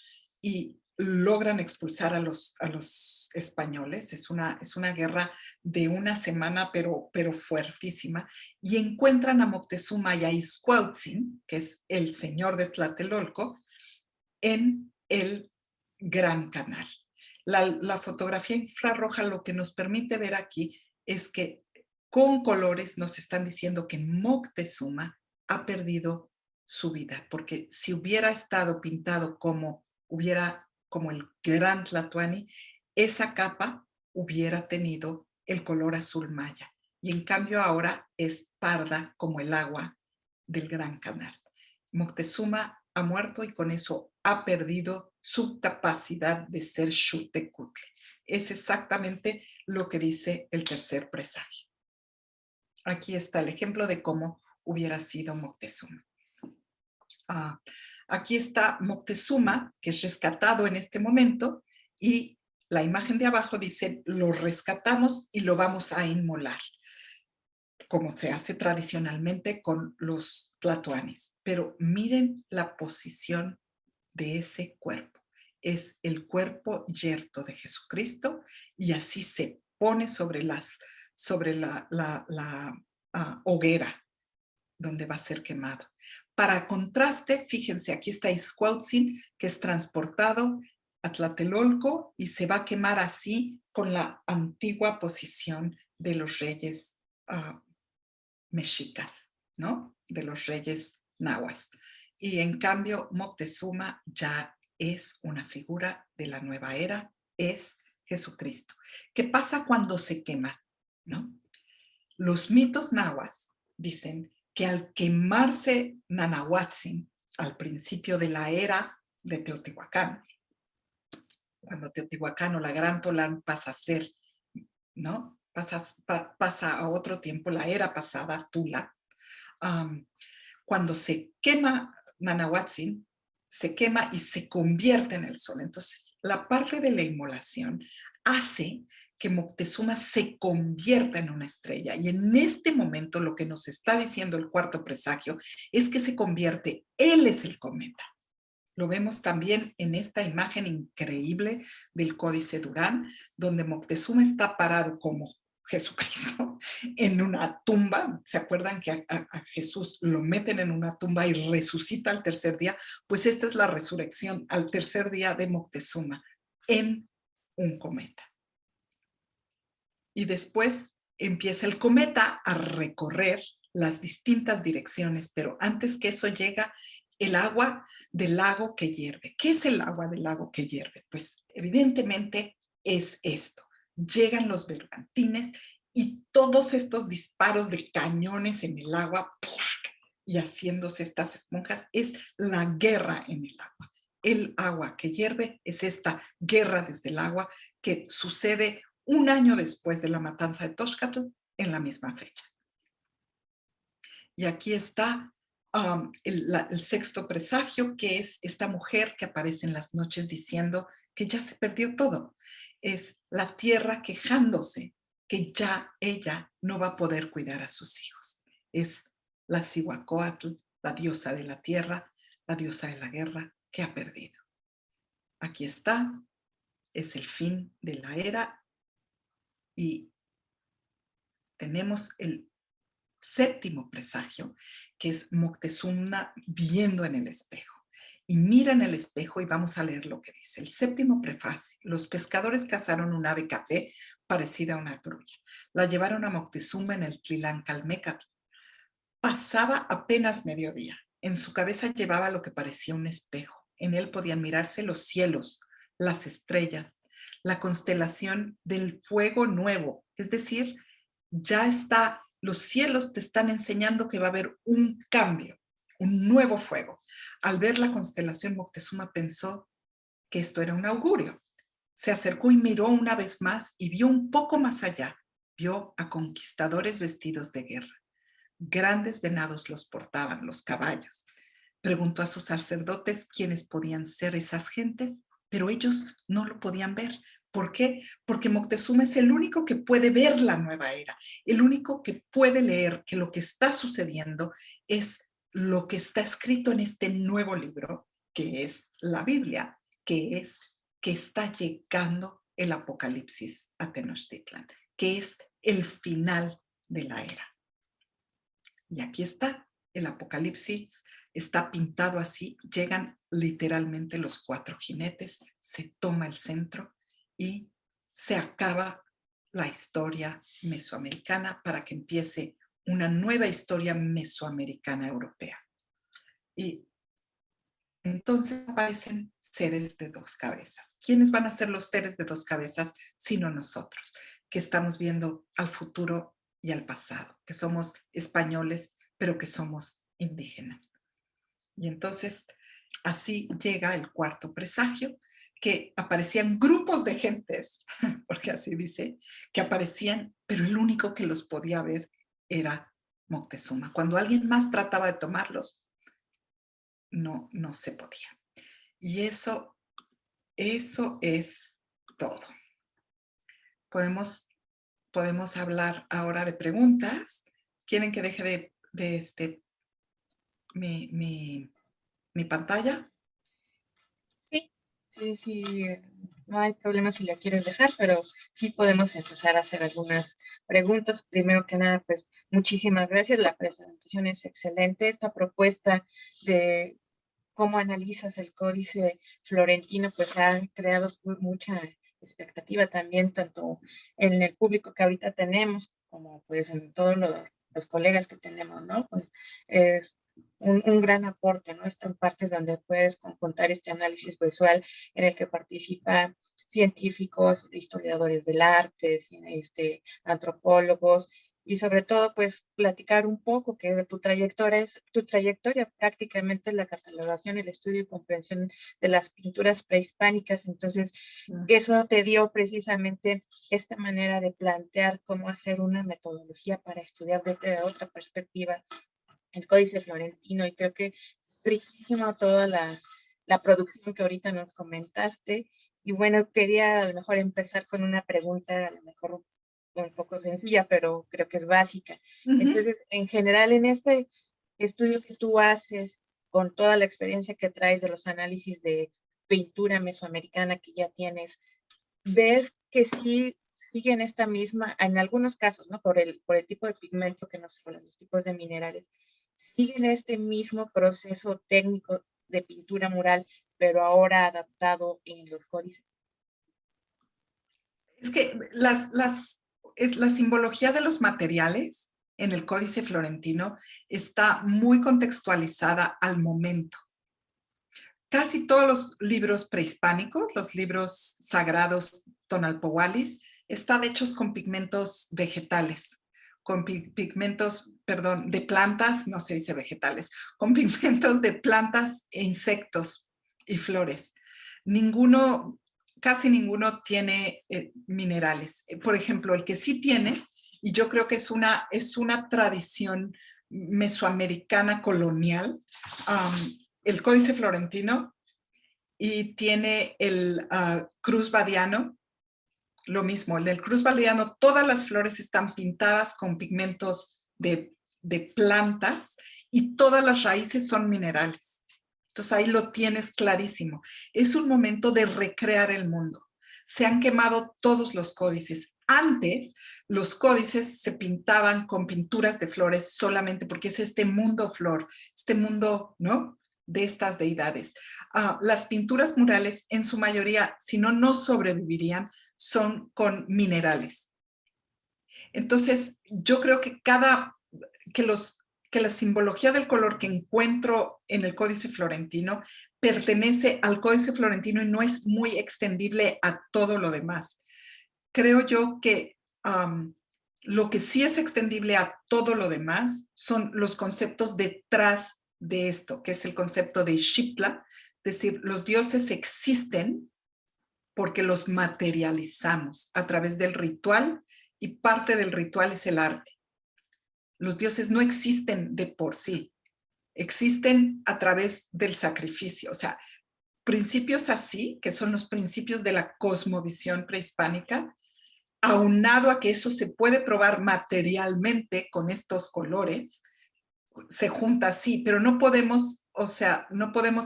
y logran expulsar a los españoles. Es una guerra de una semana, pero fuertísima, y encuentran a Moctezuma y a Izcuauhtzin, que es el señor de Tlatelolco, en el Gran Canal. La fotografía infrarroja lo que nos permite ver aquí es que con colores nos están diciendo que Moctezuma ha perdido su vida, porque si hubiera estado pintado como el gran Tlatoani, esa capa hubiera tenido el color azul maya, y en cambio ahora es parda como el agua del Gran Canal. Moctezuma ha muerto y con eso ha perdido su capacidad de ser Xiuhtecuhtli. Es exactamente lo que dice el tercer presagio. Aquí está el ejemplo de cómo hubiera sido Moctezuma. Aquí está Moctezuma, que es rescatado en este momento, y la imagen de abajo dice, lo rescatamos y lo vamos a inmolar, como se hace tradicionalmente con los tlatoanis. Pero miren la posición de ese cuerpo. Es el cuerpo yerto de Jesucristo, y así se pone sobre la hoguera donde va a ser quemado. Para contraste, fíjense, aquí está Izcuauhtzin, que es transportado a Tlatelolco y se va a quemar así con la antigua posición de los reyes mexicas, ¿no? De los reyes nahuas. Y en cambio, Moctezuma ya es una figura de la nueva era, es Jesucristo. ¿Qué pasa cuando se quema? ¿No? Los mitos nahuas dicen que al quemarse Nanahuatzin al principio de la era de Teotihuacán, cuando Teotihuacán o la Gran Tolán pasa a ser, ¿no? Pasa a otro tiempo, la era pasada, Tula, cuando se quema Nanahuatzin, se quema y se convierte en el sol. Entonces, la parte de la inmolación hace que Moctezuma se convierta en una estrella. Y en este momento lo que nos está diciendo el cuarto presagio es que se convierte, él es el cometa. Lo vemos también en esta imagen increíble del Códice Durán, donde Moctezuma está parado como Jesucristo en una tumba. ¿Se acuerdan que a Jesús lo meten en una tumba y resucita al tercer día? Pues esta es la resurrección al tercer día de Moctezuma en un cometa. Y después empieza el cometa a recorrer las distintas direcciones, pero antes que eso llega el agua del lago que hierve. ¿Qué es el agua del lago que hierve? Pues evidentemente es esto. Llegan los bergantines y todos estos disparos de cañones en el agua, ¡plac!, y haciéndose estas esponjas, es la guerra en el agua. El agua que hierve es esta guerra desde el agua que sucede un año después de la matanza de Toxcatl, en la misma fecha. Y aquí está el sexto presagio, que es esta mujer que aparece en las noches diciendo que ya se perdió todo. Es la tierra quejándose que ya ella no va a poder cuidar a sus hijos. Es la Cihuacóatl, la diosa de la tierra, la diosa de la guerra, que ha perdido. Aquí está, es el fin de la era. Y tenemos el séptimo presagio, que es Moctezuma viendo en el espejo. Y mira en el espejo y vamos a leer lo que dice. El séptimo prefacio. Los pescadores cazaron un ave café parecida a una grulla. La llevaron a Moctezuma en el Tlilancalmécatl. Pasaba apenas mediodía. En su cabeza llevaba lo que parecía un espejo. En él podían mirarse los cielos, las estrellas, la constelación del fuego nuevo. Es decir, ya está, los cielos te están enseñando que va a haber un cambio, un nuevo fuego. Al ver la constelación, Moctezuma pensó que esto era un augurio. Se acercó y miró una vez más y vio un poco más allá. Vio a conquistadores vestidos de guerra. Grandes venados los portaban, los caballos. Preguntó a sus sacerdotes quiénes podían ser esas gentes, pero ellos no lo podían ver. ¿Por qué? Porque Moctezuma es el único que puede ver la nueva era, el único que puede leer que lo que está sucediendo es lo que está escrito en este nuevo libro, que es la Biblia, que es que está llegando el apocalipsis a Tenochtitlan, que es el final de la era. Y aquí está, el apocalipsis está pintado así, llegan literalmente los 4 jinetes, se toma el centro y se acaba la historia mesoamericana para que empiece una nueva historia mesoamericana europea. Y entonces aparecen seres de 2 cabezas. ¿Quiénes van a ser los seres de 2 cabezas sino nosotros, que estamos viendo al futuro y al pasado, que somos españoles, pero que somos indígenas? Y entonces así llega el 4º presagio, que aparecían grupos de gentes, porque así dice, que aparecían, pero el único que los podía ver era Moctezuma. Cuando alguien más trataba de tomarlos, no se podía. Y eso es todo. Podemos hablar ahora de preguntas. ¿Quieren que deje de mi pantalla? Sí, no hay problema si la quieres dejar, pero sí podemos empezar a hacer algunas preguntas. Primero que nada, pues muchísimas gracias. La presentación es excelente. Esta propuesta de cómo analizas el Códice Florentino, pues ha creado mucha expectativa también, tanto en el público que ahorita tenemos, como pues en todos los colegas que tenemos, ¿no? Pues es un gran aporte, ¿no? Esta parte donde puedes contar este análisis visual en el que participan científicos, historiadores del arte, antropólogos, y sobre todo, pues, platicar un poco que tu trayectoria prácticamente es la catalogación, el estudio y comprensión de las pinturas prehispánicas. Entonces, eso te dio precisamente esta manera de plantear cómo hacer una metodología para estudiar desde otra perspectiva el Códice Florentino, y creo que es riquísima toda la producción que ahorita nos comentaste. Y bueno, quería a lo mejor empezar con una pregunta, a lo mejor un poco sencilla, pero creo que es básica. Entonces, en general, en este estudio que tú haces, con toda la experiencia que traes de los análisis de pintura mesoamericana que ya tienes, ¿ves que sí siguen esta misma, en algunos casos, ¿no? Por el tipo de pigmento que nos hablan, los tipos de minerales, siguen este mismo proceso técnico de pintura mural, pero ahora adaptado en los códices? Es que la simbología de los materiales en el Códice Florentino está muy contextualizada al momento. Casi todos los libros prehispánicos, los libros sagrados tonalpohualis, están hechos con pigmentos vegetales, con pigmentos, perdón, de plantas, no se dice vegetales, con pigmentos de plantas e insectos y flores. Casi ninguno tiene minerales. Por ejemplo, el que sí tiene, y yo creo que es una tradición mesoamericana colonial, el Códice Florentino, y tiene el Cruz Badiano, lo mismo. En el Cruz Badiano todas las flores están pintadas con pigmentos de plantas y todas las raíces son minerales. Entonces ahí lo tienes clarísimo. Es un momento de recrear el mundo. Se han quemado todos los códices. Antes, los códices se pintaban con pinturas de flores solamente porque es este mundo flor, este mundo, ¿no?, de estas deidades. Las pinturas murales, en su mayoría, si no sobrevivirían, son con minerales. Entonces, yo creo que la simbología del color que encuentro en el Códice Florentino pertenece al Códice Florentino y no es muy extendible a todo lo demás. Creo yo que lo que sí es extendible a todo lo demás son los conceptos detrás de esto, que es el concepto de Xiptla, es decir, los dioses existen porque los materializamos a través del ritual, y parte del ritual es el arte. Los dioses no existen de por sí, existen a través del sacrificio. O sea, principios así, que son los principios de la cosmovisión prehispánica, aunado a que eso se puede probar materialmente con estos colores, se junta así, pero no podemos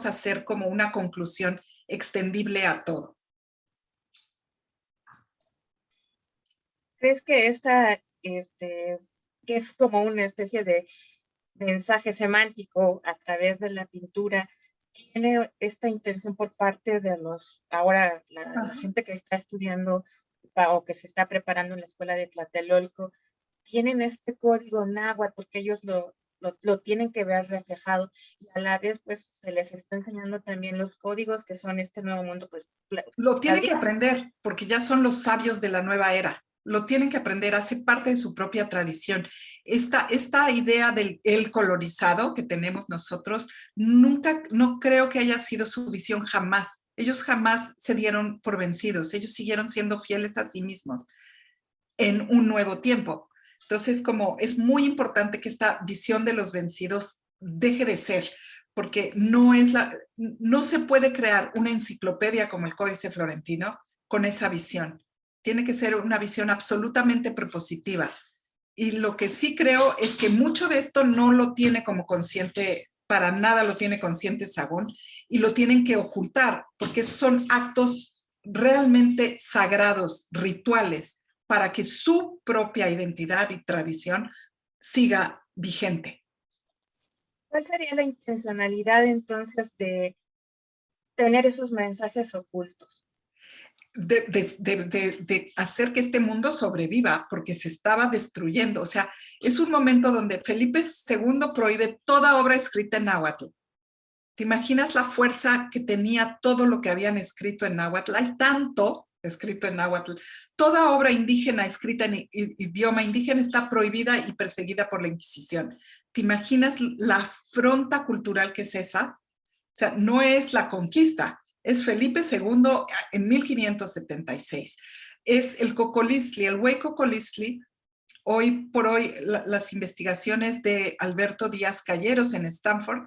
hacer como una conclusión extendible a todo. ¿Crees que que es como una especie de mensaje semántico a través de la pintura, tiene esta intención por parte de ahora la Ajá. gente que está estudiando o que se está preparando en la escuela de Tlatelolco, tienen este código náhuatl porque ellos lo tienen que ver reflejado y a la vez pues se les está enseñando también los códigos que son este nuevo mundo, pues Lo tienen que ¿sabría? aprender porque ya son los sabios de la nueva era. Lo tienen que aprender, hace parte de su propia tradición. Esta idea del el colorizado que tenemos nosotros, nunca, no creo que haya sido su visión jamás. Ellos jamás se dieron por vencidos, ellos siguieron siendo fieles a sí mismos en un nuevo tiempo. Entonces, como es muy importante que esta visión de los vencidos deje de ser, porque no se puede crear una enciclopedia como el Códice Florentino con esa visión. Tiene que ser una visión absolutamente propositiva. Y lo que sí creo es que mucho de esto no lo tiene como consciente, para nada lo tiene consciente Sagún, y lo tienen que ocultar, porque son actos realmente sagrados, rituales, para que su propia identidad y tradición siga vigente. ¿Cuál sería la intencionalidad entonces de tener esos mensajes ocultos? De hacer que este mundo sobreviva porque se estaba destruyendo. O sea, es un momento donde Felipe II prohíbe toda obra escrita en náhuatl. ¿Te imaginas la fuerza que tenía todo lo que habían escrito en náhuatl? Hay tanto escrito en náhuatl. Toda obra indígena escrita en idioma indígena está prohibida y perseguida por la Inquisición. ¿Te imaginas la afronta cultural que es esa? O sea, no es la conquista, es Felipe II en 1576. Es el Cocoliztli, el Güey Cocoliztli. Hoy por hoy, las investigaciones de Alberto Díaz Calleros en Stanford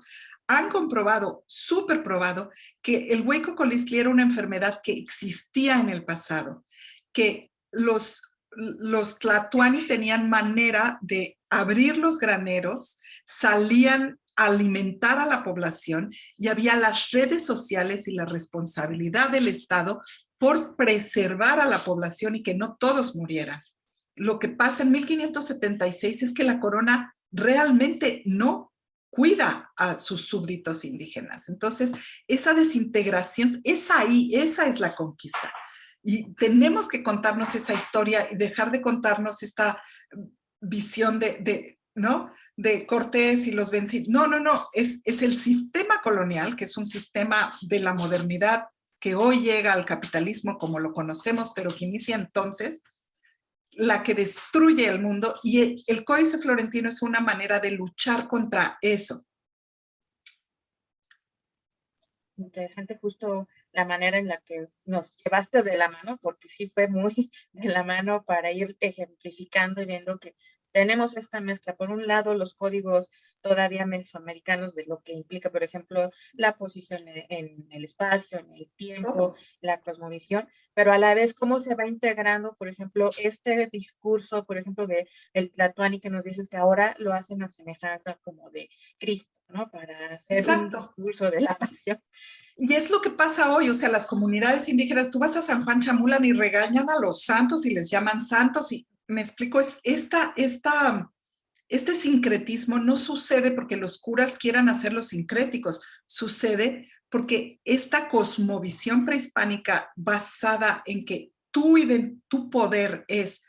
han comprobado, súper probado, que el Güey Cocoliztli era una enfermedad que existía en el pasado, que los tlatoani tenían manera de abrir los graneros, salían a alimentar a la población y había las redes sociales y la responsabilidad del Estado por preservar a la población y que no todos murieran. Lo que pasa en 1576 es que la corona realmente no cuida a sus súbditos indígenas. Entonces, esa desintegración es ahí, esa es la conquista. Y tenemos que contarnos esa historia y dejar de contarnos esta visión ¿no? De Cortés y los vencidos. No, es el sistema colonial, que es un sistema de la modernidad que hoy llega al capitalismo como lo conocemos, pero que inicia entonces, la que destruye el mundo, y el Códice Florentino es una manera de luchar contra eso. Interesante justo la manera en la que nos llevaste de la mano, porque sí fue muy de la mano para ir ejemplificando y viendo que tenemos esta mezcla. Por un lado, los códigos todavía mesoamericanos de lo que implica, por ejemplo, la posición en el espacio, en el tiempo, la cosmovisión, pero a la vez cómo se va integrando, por ejemplo, este discurso, por ejemplo, de el Tlatoani que nos dices que ahora lo hacen a semejanza como de Cristo, ¿no? Para hacer un Exacto. discurso de la pasión. Y es lo que pasa hoy, o sea, las comunidades indígenas, tú vas a San Juan Chamulan y regañan a los santos y les llaman santos, y me explico, este sincretismo no sucede porque los curas quieran hacerlos sincréticos, sucede porque esta cosmovisión prehispánica basada en que tu poder es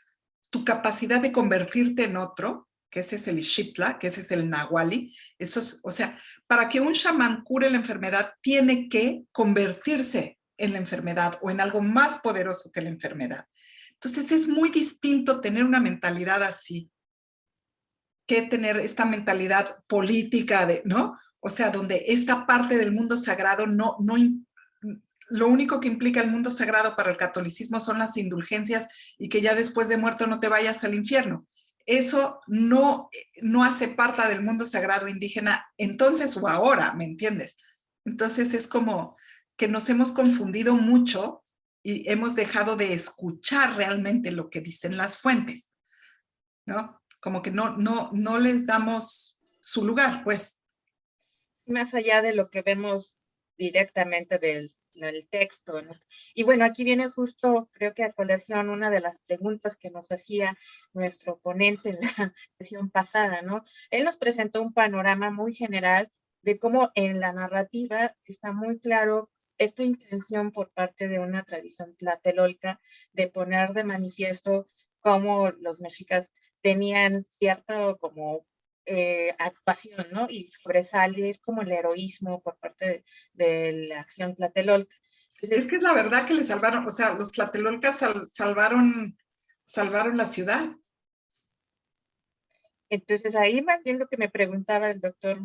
tu capacidad de convertirte en otro, que ese es el Ixiptla, que ese es el Nahuali, eso es, o sea, para que un chamán cure la enfermedad, tiene que convertirse en la enfermedad o en algo más poderoso que la enfermedad. Entonces es muy distinto tener una mentalidad así que tener esta mentalidad política, ¿no? O sea, donde esta parte del mundo sagrado lo único que implica el mundo sagrado para el catolicismo son las indulgencias y que ya después de muerto no te vayas al infierno. Eso no hace parte del mundo sagrado indígena entonces o ahora, ¿me entiendes? Entonces es como que nos hemos confundido mucho y hemos dejado de escuchar realmente lo que dicen las fuentes, ¿no? Como que no les damos su lugar, pues. Más allá de lo que vemos directamente del el texto. Y bueno, aquí viene justo, creo que a colación, una de las preguntas que nos hacía nuestro ponente en la sesión pasada, ¿no? Él nos presentó un panorama muy general de cómo en la narrativa está muy claro esta intención por parte de una tradición tlatelolca de poner de manifiesto cómo los mexicas tenían cierta como actuación, ¿no? Y sobresalir como el heroísmo por parte de la acción tlatelolca. Entonces, Es que es la verdad que le salvaron, o sea, los tlatelolcas salvaron la ciudad. entonces ahí más bien lo que me preguntaba el doctor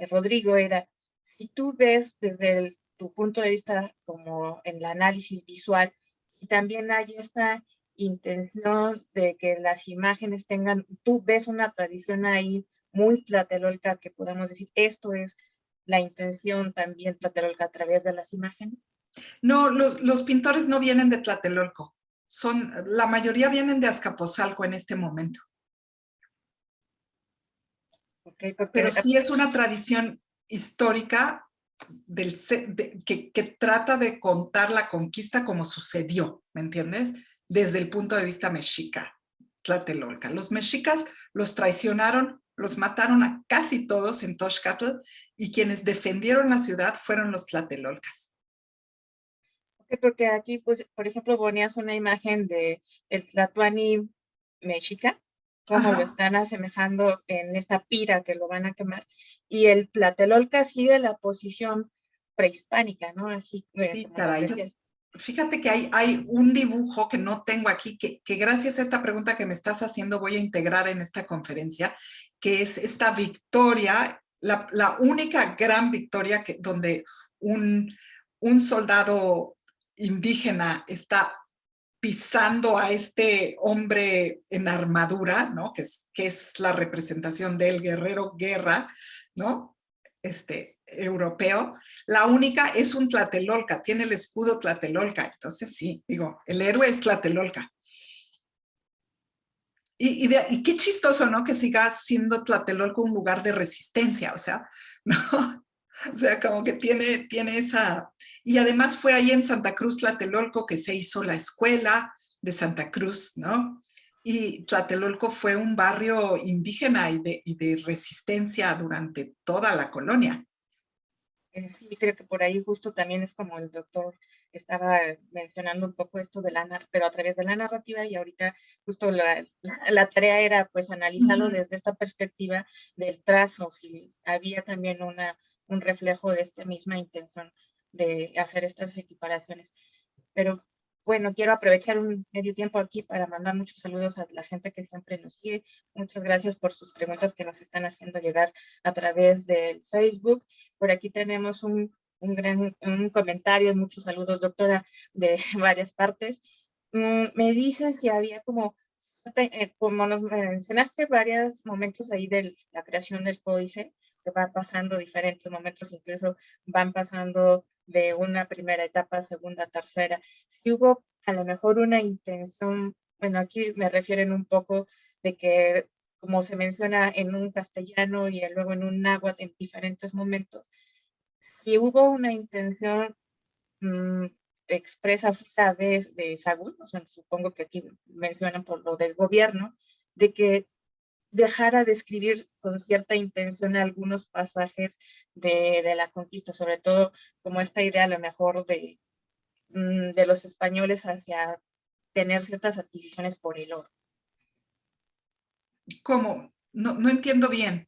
Rodrigo era, si tú ves desde tu punto de vista como en el análisis visual, si también hay esa intención de que las imágenes tengan, tú ves una tradición ahí muy tlatelolca que podamos decir, esto es la intención también tlatelolca a través de las imágenes. No, los pintores no vienen de Tlatelolco. La mayoría vienen de Azcapotzalco en este momento. Okay, porque, pero sí es una tradición histórica que trata de contar la conquista como sucedió, ¿me entiendes? Desde el punto de vista mexica, Tlatelolca. Los mexicas los traicionaron, los mataron a casi todos en Toxcatl y quienes defendieron la ciudad fueron los tlatelolcas. Okay, porque aquí, pues, por ejemplo, ponías una imagen de el Tlatoani mexica, cómo lo están asemejando en esta pira que lo van a quemar, y el Tlatelolca sigue la posición prehispánica, ¿no? Así Sí, como nos caray. decías. Fíjate que hay un dibujo que no tengo aquí, que gracias a esta pregunta que me estás haciendo voy a integrar en esta conferencia, que es esta victoria, la única gran victoria donde un soldado indígena está pisando a este hombre en armadura, ¿no? Que es la representación del guerrero guerra, ¿no? Europeo. La única es un tlatelolca, tiene el escudo tlatelolca. Entonces sí, digo, el héroe es tlatelolca. Y qué chistoso, ¿no? Que siga siendo Tlatelolco un lugar de resistencia, o sea, ¿no? O sea, como que tiene esa... Y además fue ahí en Santa Cruz, Tlatelolco, que se hizo la escuela de Santa Cruz, ¿no? Y Tlatelolco fue un barrio indígena y de resistencia durante toda la colonia. Sí, creo que por ahí justo también es como el doctor estaba mencionando un poco esto de pero a través de la narrativa, y ahorita justo la tarea era pues analizarlo desde esta perspectiva del trazo, si había también un reflejo de esta misma intención de hacer estas equiparaciones. Pero bueno, quiero aprovechar un medio tiempo aquí para mandar muchos saludos a la gente que siempre nos sigue. Muchas gracias por sus preguntas que nos están haciendo llegar a través del Facebook. Por aquí tenemos un comentario, muchos saludos, doctora, de varias partes. Me dicen si había como nos mencionaste varios momentos ahí de la creación del códice, que va pasando diferentes momentos, incluso van pasando de una primera etapa, segunda, tercera. Si hubo a lo mejor una intención, bueno, aquí me refieren un poco de que, como se menciona en un castellano y luego en un náhuatl en diferentes momentos, si hubo una intención expresa fuera de Sagún, o sea, supongo que aquí mencionan por lo del gobierno, de que dejara de escribir con cierta intención algunos pasajes de la conquista, sobre todo como esta idea a lo mejor de los españoles hacia tener ciertas adquisiciones por el oro. ¿Cómo? No entiendo bien.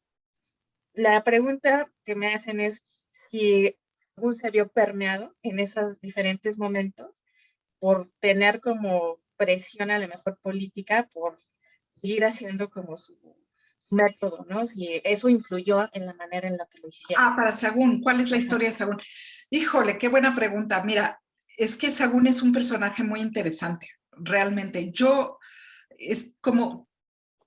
La pregunta que me hacen es si Sagún se vio permeado en esos diferentes momentos por tener como presión a lo mejor política, por seguir haciendo como su método, ¿no? Si eso influyó en la manera en la que lo hicieron. Para Sagún, ¿cuál es la historia de Sagún? Híjole, qué buena pregunta. Mira, es que Sagún es un personaje muy interesante, realmente. Yo es como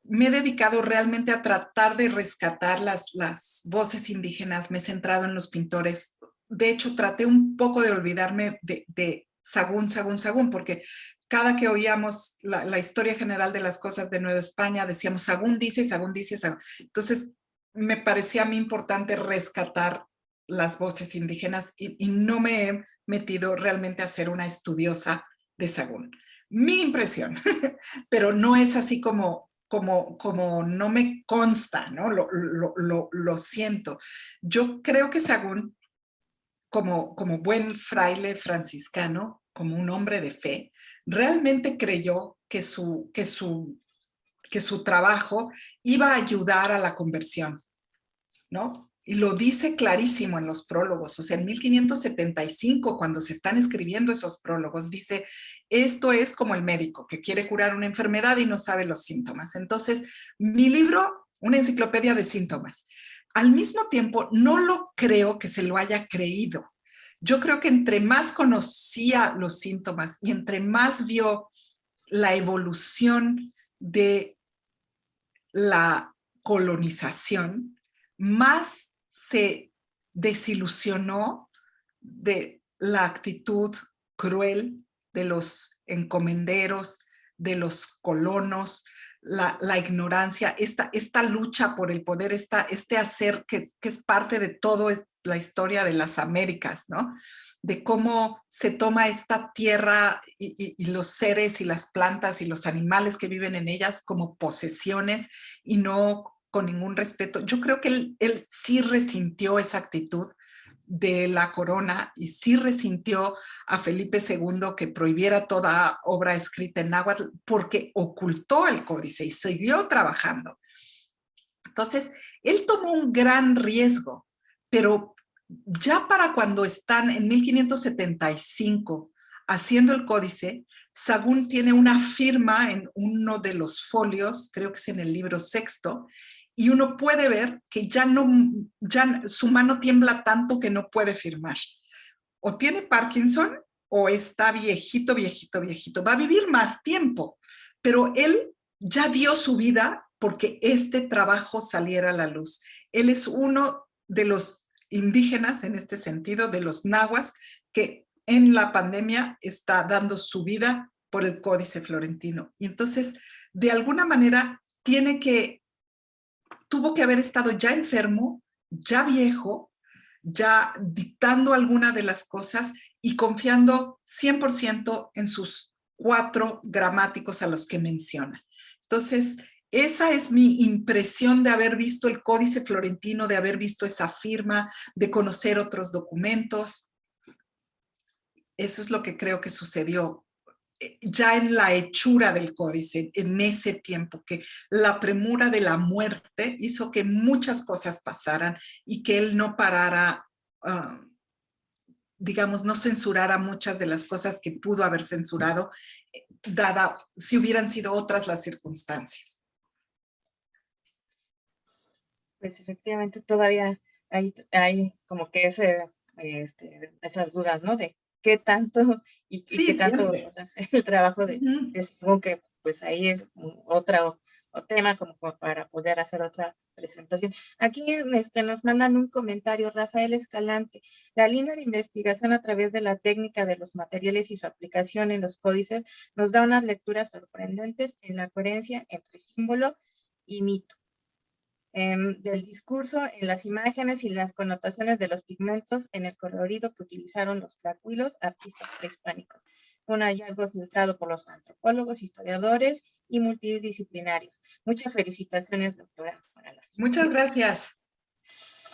me he dedicado realmente a tratar de rescatar las voces indígenas, me he centrado en los pintores. De hecho, traté un poco de olvidarme de Sagún, porque cada que oíamos la historia general de las cosas de Nueva España, decíamos Sagún dice, Sagún dice, Sagún. Entonces, me parecía a mí importante rescatar las voces indígenas y no me he metido realmente a ser una estudiosa de Sahagún. Mi impresión, pero no es así como no me consta, ¿no? Lo siento. Yo creo que Sahagún, como buen fraile franciscano, como un hombre de fe, realmente creyó que su trabajo iba a ayudar a la conversión, ¿no? Y lo dice clarísimo en los prólogos. O sea, en 1575, cuando se están escribiendo esos prólogos, dice, esto es como el médico que quiere curar una enfermedad y no sabe los síntomas. Entonces, mi libro, una enciclopedia de síntomas. Al mismo tiempo, no lo creo que se lo haya creído. Yo creo que entre más conocía los síntomas y entre más vio la evolución de la colonización, más se desilusionó de la actitud cruel de los encomenderos, de los colonos, la ignorancia, esta lucha por el poder, este hacer que es parte de toda la historia de las Américas, ¿no? De cómo se toma esta tierra y los seres y las plantas y los animales que viven en ellas como posesiones y no con ningún respeto. Yo creo que él sí resintió esa actitud de la corona y sí resintió a Felipe II que prohibiera toda obra escrita en náhuatl porque ocultó el códice y siguió trabajando. Entonces, él tomó un gran riesgo, pero ya para cuando están en 1575 haciendo el códice, Sahagún tiene una firma en uno de los folios, creo que es en el libro sexto, y uno puede ver que ya su mano tiembla tanto que no puede firmar. O tiene Parkinson o está viejito. Va a vivir más tiempo, pero él ya dio su vida porque este trabajo saliera a la luz. Él es uno de los indígenas, en este sentido, de los nahuas, que en la pandemia está dando su vida por el Códice Florentino. Y entonces, de alguna manera, tuvo que haber estado ya enfermo, ya viejo, ya dictando alguna de las cosas y confiando 100% en sus 4 gramáticos a los que menciona. Entonces, esa es mi impresión de haber visto el Códice Florentino, de haber visto esa firma, de conocer otros documentos. Eso es lo que creo que sucedió ya en la hechura del códice, en ese tiempo, que la premura de la muerte hizo que muchas cosas pasaran y que él no parara, digamos, no censurara muchas de las cosas que pudo haber censurado, si hubieran sido otras las circunstancias. Pues efectivamente todavía hay como que esas dudas, ¿no? De qué tanto y qué tanto hace el trabajo de Sahagún, que pues ahí es otro tema como para poder hacer otra presentación. Aquí nos mandan un comentario, Rafael Escalante. La línea de investigación a través de la técnica de los materiales y su aplicación en los códices nos da unas lecturas sorprendentes en la coherencia entre símbolo y mito. Del discurso en las imágenes y las connotaciones de los pigmentos en el colorido que utilizaron los tlacuilos, artistas prehispánicos. Un hallazgo filtrado por los antropólogos, historiadores y multidisciplinarios. Muchas felicitaciones, doctora. Muchas gracias.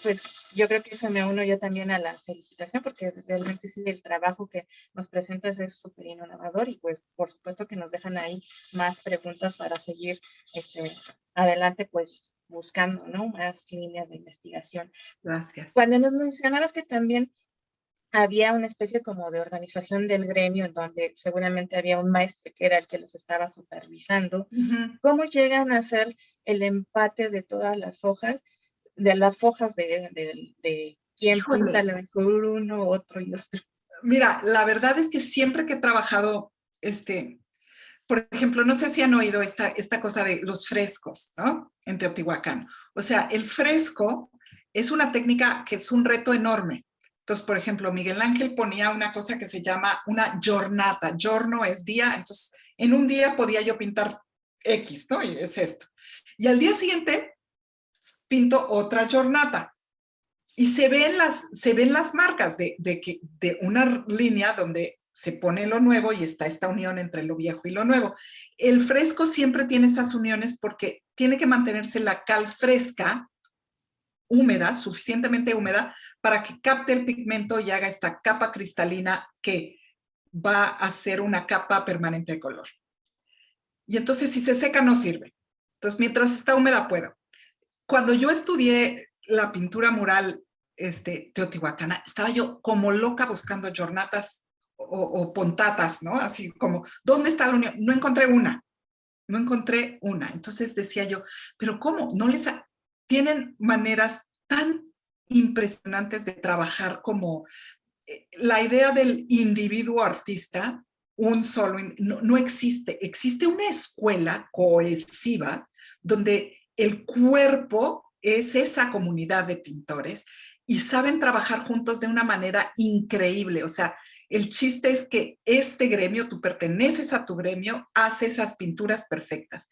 Pues yo creo que eso me uno yo también a la felicitación, porque realmente sí, el trabajo que nos presentas es súper innovador y pues por supuesto que nos dejan ahí más preguntas para seguir adelante, pues buscando, ¿no? Más líneas de investigación. Gracias. Cuando nos mencionabas que también había una especie como de organización del gremio en donde seguramente había un maestro que era el que los estaba supervisando, ¿cómo llegan a hacer el empate de todas las hojas? De las fojas de quién pinta la mejor uno, otro y otro. Mira, la verdad es que siempre que he trabajado, por ejemplo, no sé si han oído esta cosa de los frescos, ¿no? En Teotihuacán. O sea, el fresco es una técnica que es un reto enorme. Entonces, por ejemplo, Miguel Ángel ponía una cosa que se llama una giornata. Giorno es día, entonces en un día podía yo pintar X, ¿no? Y es esto. Y al día siguiente pinto otra giornata. Y se ven las marcas de una línea donde se pone lo nuevo y está esta unión entre lo viejo y lo nuevo. El fresco siempre tiene esas uniones porque tiene que mantenerse la cal fresca, húmeda, suficientemente húmeda, para que capte el pigmento y haga esta capa cristalina que va a ser una capa permanente de color. Y entonces si se seca no sirve. Entonces mientras está húmeda puedo. Cuando yo estudié la pintura mural teotihuacana, estaba yo como loca buscando jornatas o pontatas, ¿no? Así como, ¿dónde está la unión? No encontré una. Entonces decía yo, ¿pero cómo? Tienen maneras tan impresionantes de trabajar como la idea del individuo artista, no existe. Existe una escuela cohesiva donde el cuerpo es esa comunidad de pintores y saben trabajar juntos de una manera increíble. O sea, el chiste es que este gremio, tú perteneces a tu gremio, hace esas pinturas perfectas.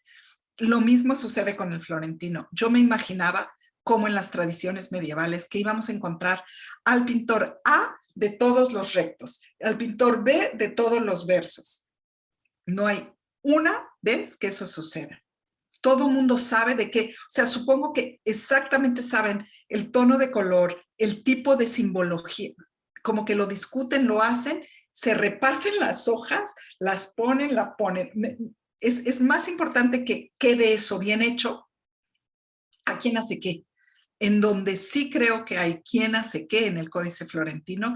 Lo mismo sucede con el florentino. Yo me imaginaba como en las tradiciones medievales que íbamos a encontrar al pintor A de todos los rectos, al pintor B de todos los versos. No hay una vez que eso suceda. Todo mundo sabe de qué, o sea, supongo que exactamente saben el tono de color, el tipo de simbología, como que lo discuten, lo hacen, se reparten las hojas, las ponen, la ponen. Es más importante que quede eso bien hecho a quién hace qué. En donde sí creo que hay quién hace qué en el Códice Florentino,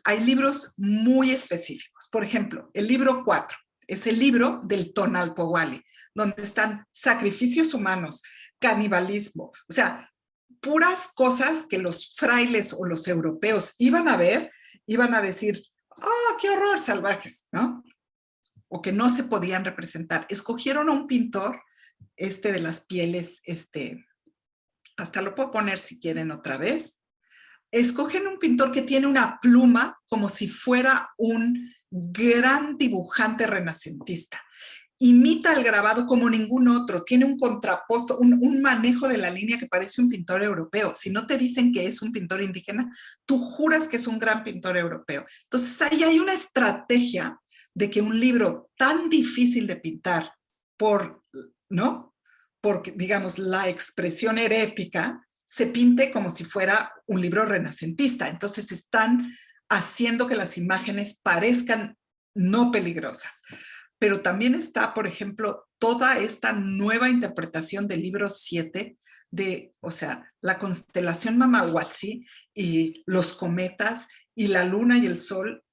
hay libros muy específicos. Por ejemplo, el libro 4 es el libro del Tonalpohualli, donde están sacrificios humanos, canibalismo, o sea, puras cosas que los frailes o los europeos iban a ver, iban a decir, ¡ah, qué horror, salvajes!, ¿no? O que no se podían representar. Escogieron a un pintor, de las pieles, hasta lo puedo poner si quieren otra vez. Escogen un pintor que tiene una pluma como si fuera un gran dibujante renacentista. Imita el grabado como ningún otro, tiene un contraposto, un manejo de la línea que parece un pintor europeo. Si no te dicen que es un pintor indígena, tú juras que es un gran pintor europeo. Entonces ahí hay una estrategia de que un libro tan difícil de pintar ¿no? Porque, digamos, la expresión herética se pinte como si fuera un libro renacentista. Entonces están haciendo que las imágenes parezcan no peligrosas. Pero también está, por ejemplo, toda esta nueva interpretación del libro 7 o sea, la constelación Mamahuatzí y los cometas y la luna y el sol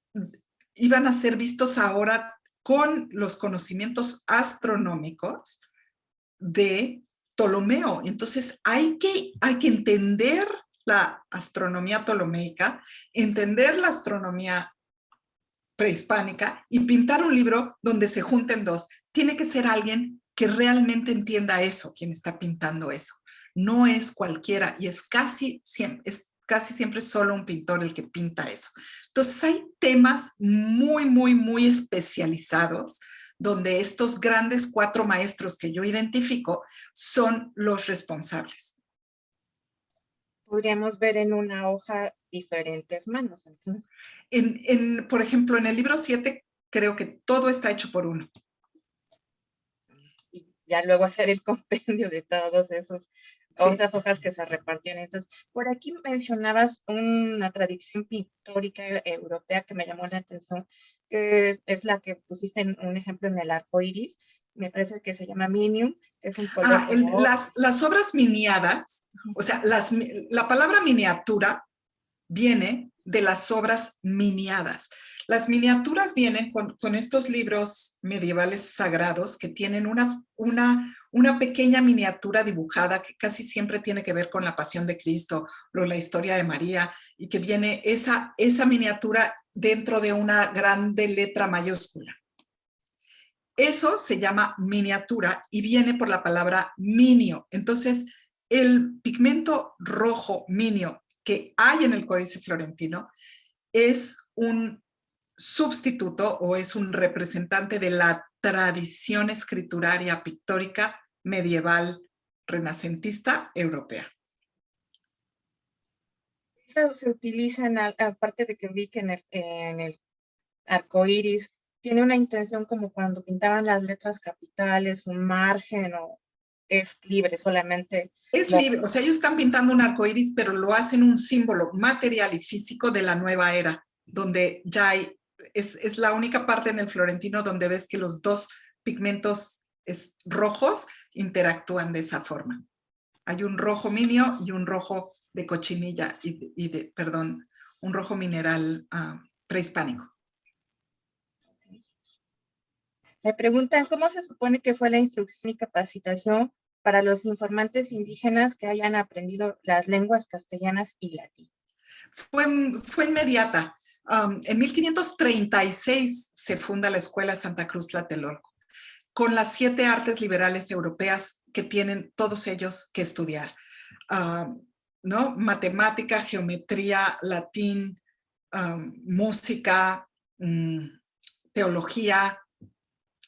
iban a ser vistos ahora con los conocimientos astronómicos de Ptolomeo. Entonces hay que entender la astronomía ptolomeica, entender la astronomía prehispánica y pintar un libro donde se junten dos. Tiene que ser alguien que realmente entienda eso, quien está pintando eso. No es cualquiera y es casi siempre solo un pintor el que pinta eso. Entonces hay temas muy, muy, muy especializados donde estos grandes 4 maestros que yo identifico son los responsables. Podríamos ver en una hoja diferentes manos. Entonces, por ejemplo, en el libro 7 creo que todo está hecho por uno. Y ya luego hacer el compendio de todos esos esas hojas que se repartían. Entonces, por aquí mencionabas una tradición pictórica europea que me llamó la atención, que es la que pusiste en un ejemplo en el arco iris. Me parece que se llama Minium, que es un color. Las obras miniadas, o sea, la palabra miniatura viene de las obras miniadas. Las miniaturas vienen con estos libros medievales sagrados que tienen una pequeña miniatura dibujada que casi siempre tiene que ver con la pasión de Cristo o la historia de María, y que viene esa miniatura dentro de una grande letra mayúscula. Eso se llama miniatura y viene por la palabra minio. Entonces, el pigmento rojo minio que hay en el Códice Florentino es un sustituto o es un representante de la tradición escrituraria pictórica medieval renacentista europea. tintas se utilizan, aparte de que vi que en el arco iris tiene una intención como cuando pintaban las letras capitales, un margen, o es libre solamente? Es libre, o sea, ellos están pintando un arco iris, pero lo hacen un símbolo material y físico de la nueva era, donde ya hay, es la única parte en el florentino donde ves que los dos pigmentos rojos interactúan de esa forma. Hay un rojo minio y un rojo de cochinilla, perdón, un rojo mineral prehispánico. Me preguntan cómo se supone que fue la instrucción y capacitación para los informantes indígenas que hayan aprendido las lenguas castellanas y latín. Fue inmediata. En 1536 se funda la Escuela Santa Cruz Tlatelolco, con las 7 artes liberales europeas que tienen todos ellos que estudiar. ¿No? Matemática, geometría, latín, música, teología,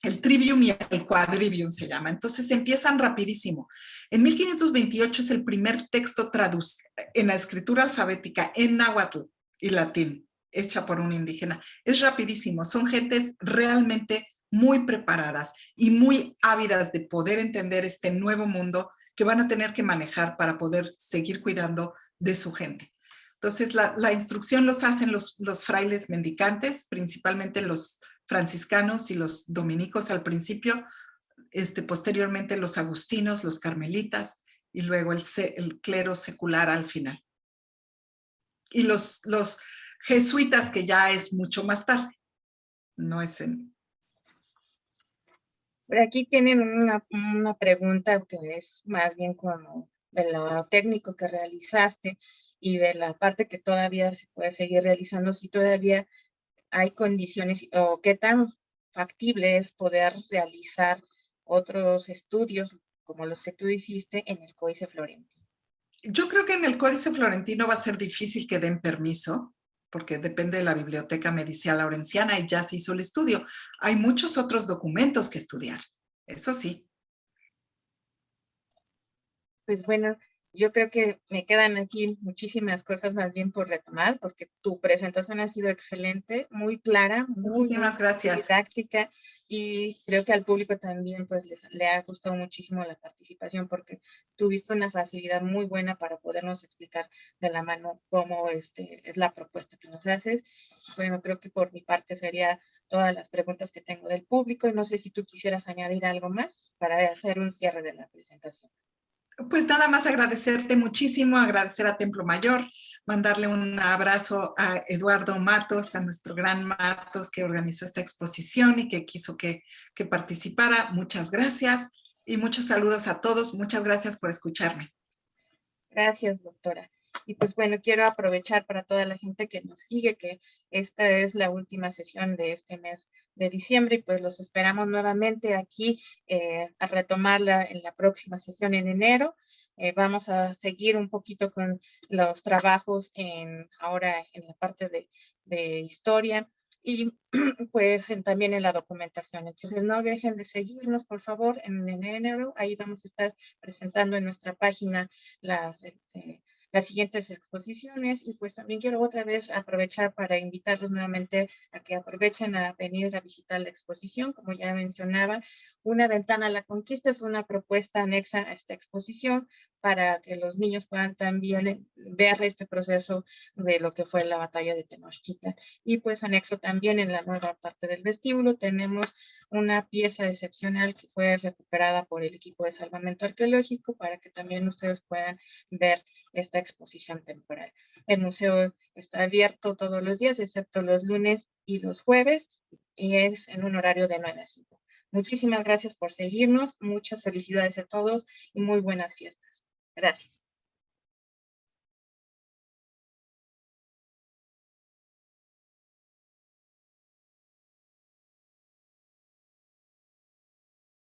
el trivium y el quadrivium se llama. Entonces empiezan rapidísimo. En 1528 es el primer texto traducido en la escritura alfabética en náhuatl y latín, hecha por un indígena. Es rapidísimo. Son gentes realmente muy preparadas y muy ávidas de poder entender este nuevo mundo que van a tener que manejar para poder seguir cuidando de su gente. Entonces, la instrucción los hacen los frailes mendicantes, principalmente los franciscanos y los dominicos al principio, posteriormente los agustinos, los carmelitas y luego el clero secular al final. Y los jesuitas, que ya es mucho más tarde, no es en... Por aquí tienen una pregunta que es más bien como de lo técnico que realizaste y de la parte que todavía se puede seguir realizando, si todavía hay condiciones o qué tan factible es poder realizar otros estudios como los que tú hiciste en el Códice Florentino. Yo creo que en el Códice Florentino va a ser difícil que den permiso, porque depende de la Biblioteca Medicial Laurenciana y ya se hizo el estudio. Hay muchos otros documentos que estudiar, eso sí. Pues bueno, yo creo que me quedan aquí muchísimas cosas más bien por retomar, porque tu presentación ha sido excelente, muy clara, muy gracias. didáctica, y creo que al público también pues le ha gustado muchísimo la participación, porque tuviste una facilidad muy buena para podernos explicar de la mano cómo es la propuesta que nos haces. Bueno, creo que por mi parte sería todas las preguntas que tengo del público, y no sé si tú quisieras añadir algo más para hacer un cierre de la presentación. Pues nada más agradecerte muchísimo, agradecer a Templo Mayor, mandarle un abrazo a Eduardo Matos, a nuestro gran Matos que organizó esta exposición y que quiso que participara. Muchas gracias y muchos saludos a todos. Muchas gracias por escucharme. Gracias, doctora. Y pues bueno, quiero aprovechar para toda la gente que nos sigue, que esta es la última sesión de este mes de diciembre, y pues los esperamos nuevamente aquí a retomarla en la próxima sesión en enero. Vamos a seguir un poquito con los trabajos ahora en la parte de historia y pues también en la documentación. Entonces no dejen de seguirnos, por favor, en enero. Ahí vamos a estar presentando en nuestra página las siguientes exposiciones, y pues también quiero otra vez aprovechar para invitarlos nuevamente a que aprovechen a venir a visitar la exposición. Como ya mencionaba, Una ventana a la conquista es una propuesta anexa a esta exposición para que los niños puedan también ver este proceso de lo que fue la batalla de Tenochtitlan. Y pues anexo también en la nueva parte del vestíbulo tenemos una pieza excepcional que fue recuperada por el equipo de salvamento arqueológico para que también ustedes puedan ver esta exposición temporal. El museo está abierto todos los días, excepto los lunes y los jueves, y es en un horario de 9 a 5. Muchísimas gracias por seguirnos, muchas felicidades a todos y muy buenas fiestas. Gracias.